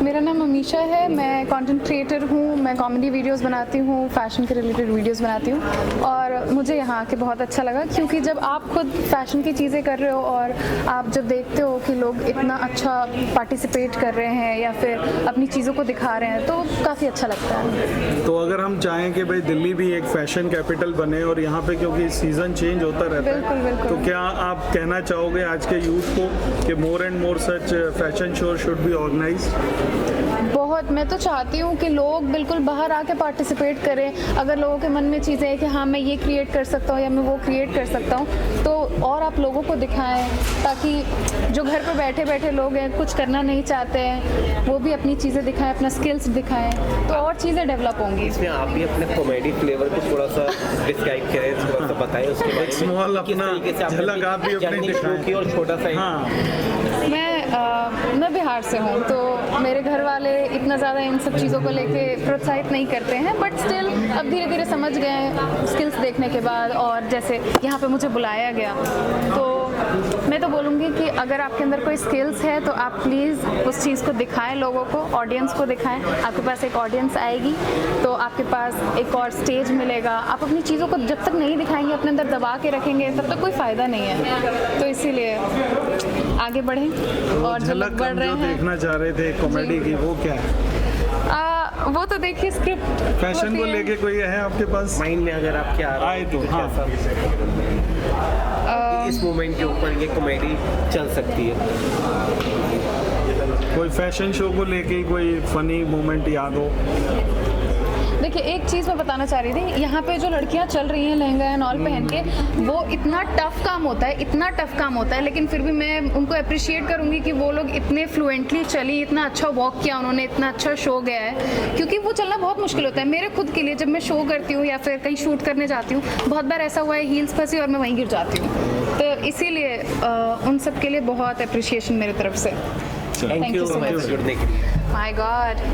Speaker 21: मेरा नाम अमीशा है, मैं कंटेंट क्रिएटर हूँ, मैं कॉमेडी वीडियोस बनाती हूँ, फैशन के रिलेटेड वीडियोस बनाती हूँ और मुझे यहाँ आके बहुत अच्छा लगा, क्योंकि जब आप खुद फैशन की चीज़ें कर रहे हो और आप जब देखते हो कि लोग इतना अच्छा पार्टिसिपेट कर रहे हैं या फिर अपनी चीज़ों को दिखा रहे हैं, तो काफ़ी अच्छा लगता है।
Speaker 14: तो अगर हम चाहें कि भाई दिल्ली भी एक फैशन कैपिटल बने और यहाँ पे क्योंकि सीज़न चेंज होता रहता है,
Speaker 21: बिल्कुल बिल्कुल।
Speaker 14: तो क्या आप कहना चाहोगे आज के यूथ को कि more and more such fashion show should be organised?
Speaker 21: बहुत, मैं तो चाहती हूँ कि लोग बिल्कुल बाहर आके पार्टिसिपेट करें। अगर लोगों के मन में चीज़ें हैं कि हाँ मैं ये क्रिएट कर सकता हूँ या मैं वो क्रिएट कर सकता हूँ, तो और आप लोगों को दिखाएं, ताकि जो घर पर बैठे बैठे लोग हैं, कुछ करना नहीं चाहते हैं, वो भी अपनी चीज़ें दिखाएं, अपना स्किल्स दिखाएं, तो और चीज़ें डेवलप होंगी।
Speaker 2: इसमें आप भी अपने कॉमेडी फ्लेवर को थोड़ा सा डिस्क्राइब करें, थोड़ा सा बताएं उसके बारे में।
Speaker 14: स्मॉल अपना झलक आप भी अपनी दिखाएं।
Speaker 2: और छोटा सा
Speaker 21: मैं बिहार से हूँ, तो मेरे घर वाले इतना ज़्यादा इन सब चीज़ों को लेके प्रोत्साहित नहीं करते हैं, बट स्टिल अब धीरे धीरे समझ गए हैं स्किल्स देखने के बाद। और जैसे यहाँ पे मुझे बुलाया गया, तो मैं तो बोलूँगी कि अगर आपके अंदर कोई स्किल्स है तो आप प्लीज़ उस चीज़ को दिखाएं, लोगों को, ऑडियंस को दिखाएं। आपके पास एक ऑडियंस आएगी तो आपके पास एक और स्टेज मिलेगा। आप अपनी चीज़ों को जब तक नहीं दिखाएंगे, अपने अंदर दबा के रखेंगे, तब तक कोई फ़ायदा नहीं है। तो इसीलिए आगे बढ़ें और
Speaker 14: झलक
Speaker 21: बढ़ रहे
Speaker 14: जो
Speaker 21: हैं।
Speaker 14: देखना चाह रहे थे कॉमेडी की, वो क्या है?
Speaker 21: वो तो देखिए स्क्रिप्ट
Speaker 14: फैशन को लेके कोई है आपके पास
Speaker 2: माइंड में अगर आपके आ रहा
Speaker 14: आए तो? हाँ,
Speaker 2: इस मोमेंट के ऊपर ये कॉमेडी चल सकती है।
Speaker 14: कोई फैशन शो को लेके कोई फनी मोमेंट याद हो?
Speaker 21: देखिए एक चीज़ मैं बताना चाह रही थी, यहाँ पे जो लड़कियाँ चल रही हैं लहंगा एंड ऑल पहन के, वो इतना टफ काम होता है, इतना टफ काम होता है, लेकिन फिर भी मैं उनको अप्रिशिएट करूँगी कि वो लोग इतने फ्लुएंटली चली, इतना अच्छा वॉक किया उन्होंने, इतना अच्छा शो गया है। क्योंकि वो चलना बहुत मुश्किल होता है। मेरे खुद के लिए जब मैं शो करती हूँ या फिर कहीं शूट करने जाती हूँ, बहुत बार ऐसा हुआ है हील्स फंसी और मैं वहीं गिर जाती हूँ। तो इसीलिए उन सब के लिए बहुत अप्रिशिएशन मेरी तरफ से।
Speaker 2: थैंक यू सो मच जुड़ने के लिए।
Speaker 21: My God.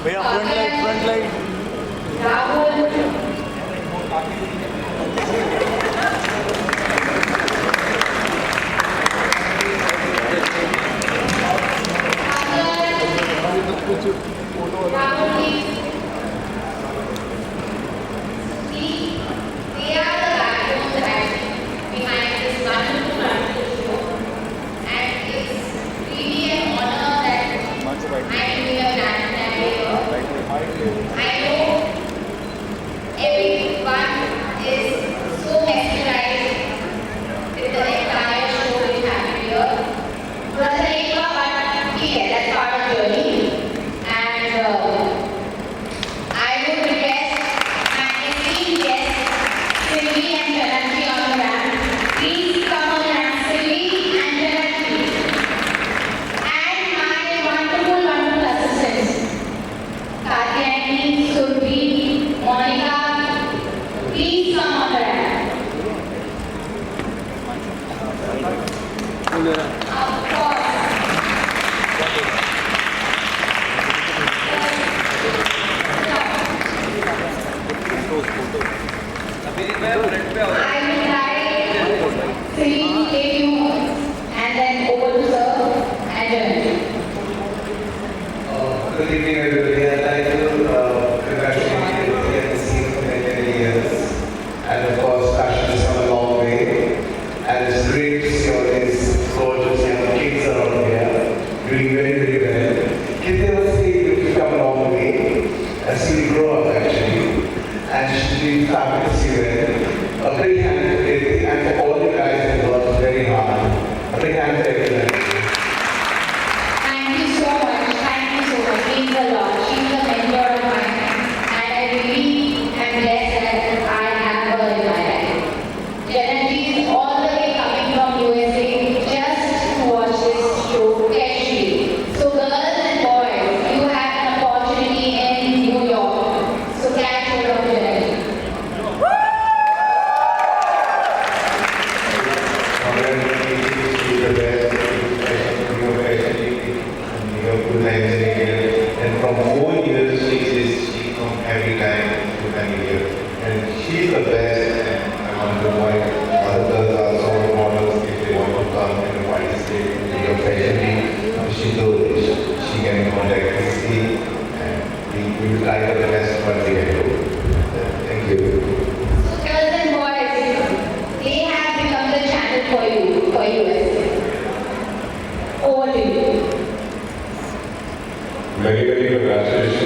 Speaker 18: भैया front light
Speaker 3: Good evening, everybody. I'd like to congratulate you for getting seen for many, many years. And of course, fashion has come a long way. And it's great to see all these gorgeous young kids around here doing very, very well. Kids never say you've come a long way. I see you grow up actually. And it should be fabulous to see them. A big hand for Katie and for all you guys who worked very hard. A big hand for everyone.
Speaker 22: Thank you so much. Thank you so much. Means a lot. She's a mentor of mine, and I really am blessed that I have her in my life. Janet is all the way coming from USA just to watch this show casually. So girls and boys, you have an opportunity in New York. So catch hold of Janet.
Speaker 3: And from 4 years she comes every time to come here. And she's the best, and I wonder why other girls are so models if they want to come and participate in your fashion week. She knows she can contact Christy and we will try our best what we can do. Thank you.
Speaker 22: Girls and boys, they have become the channel for you, for USA. Over to you.
Speaker 3: Very, very congratulations.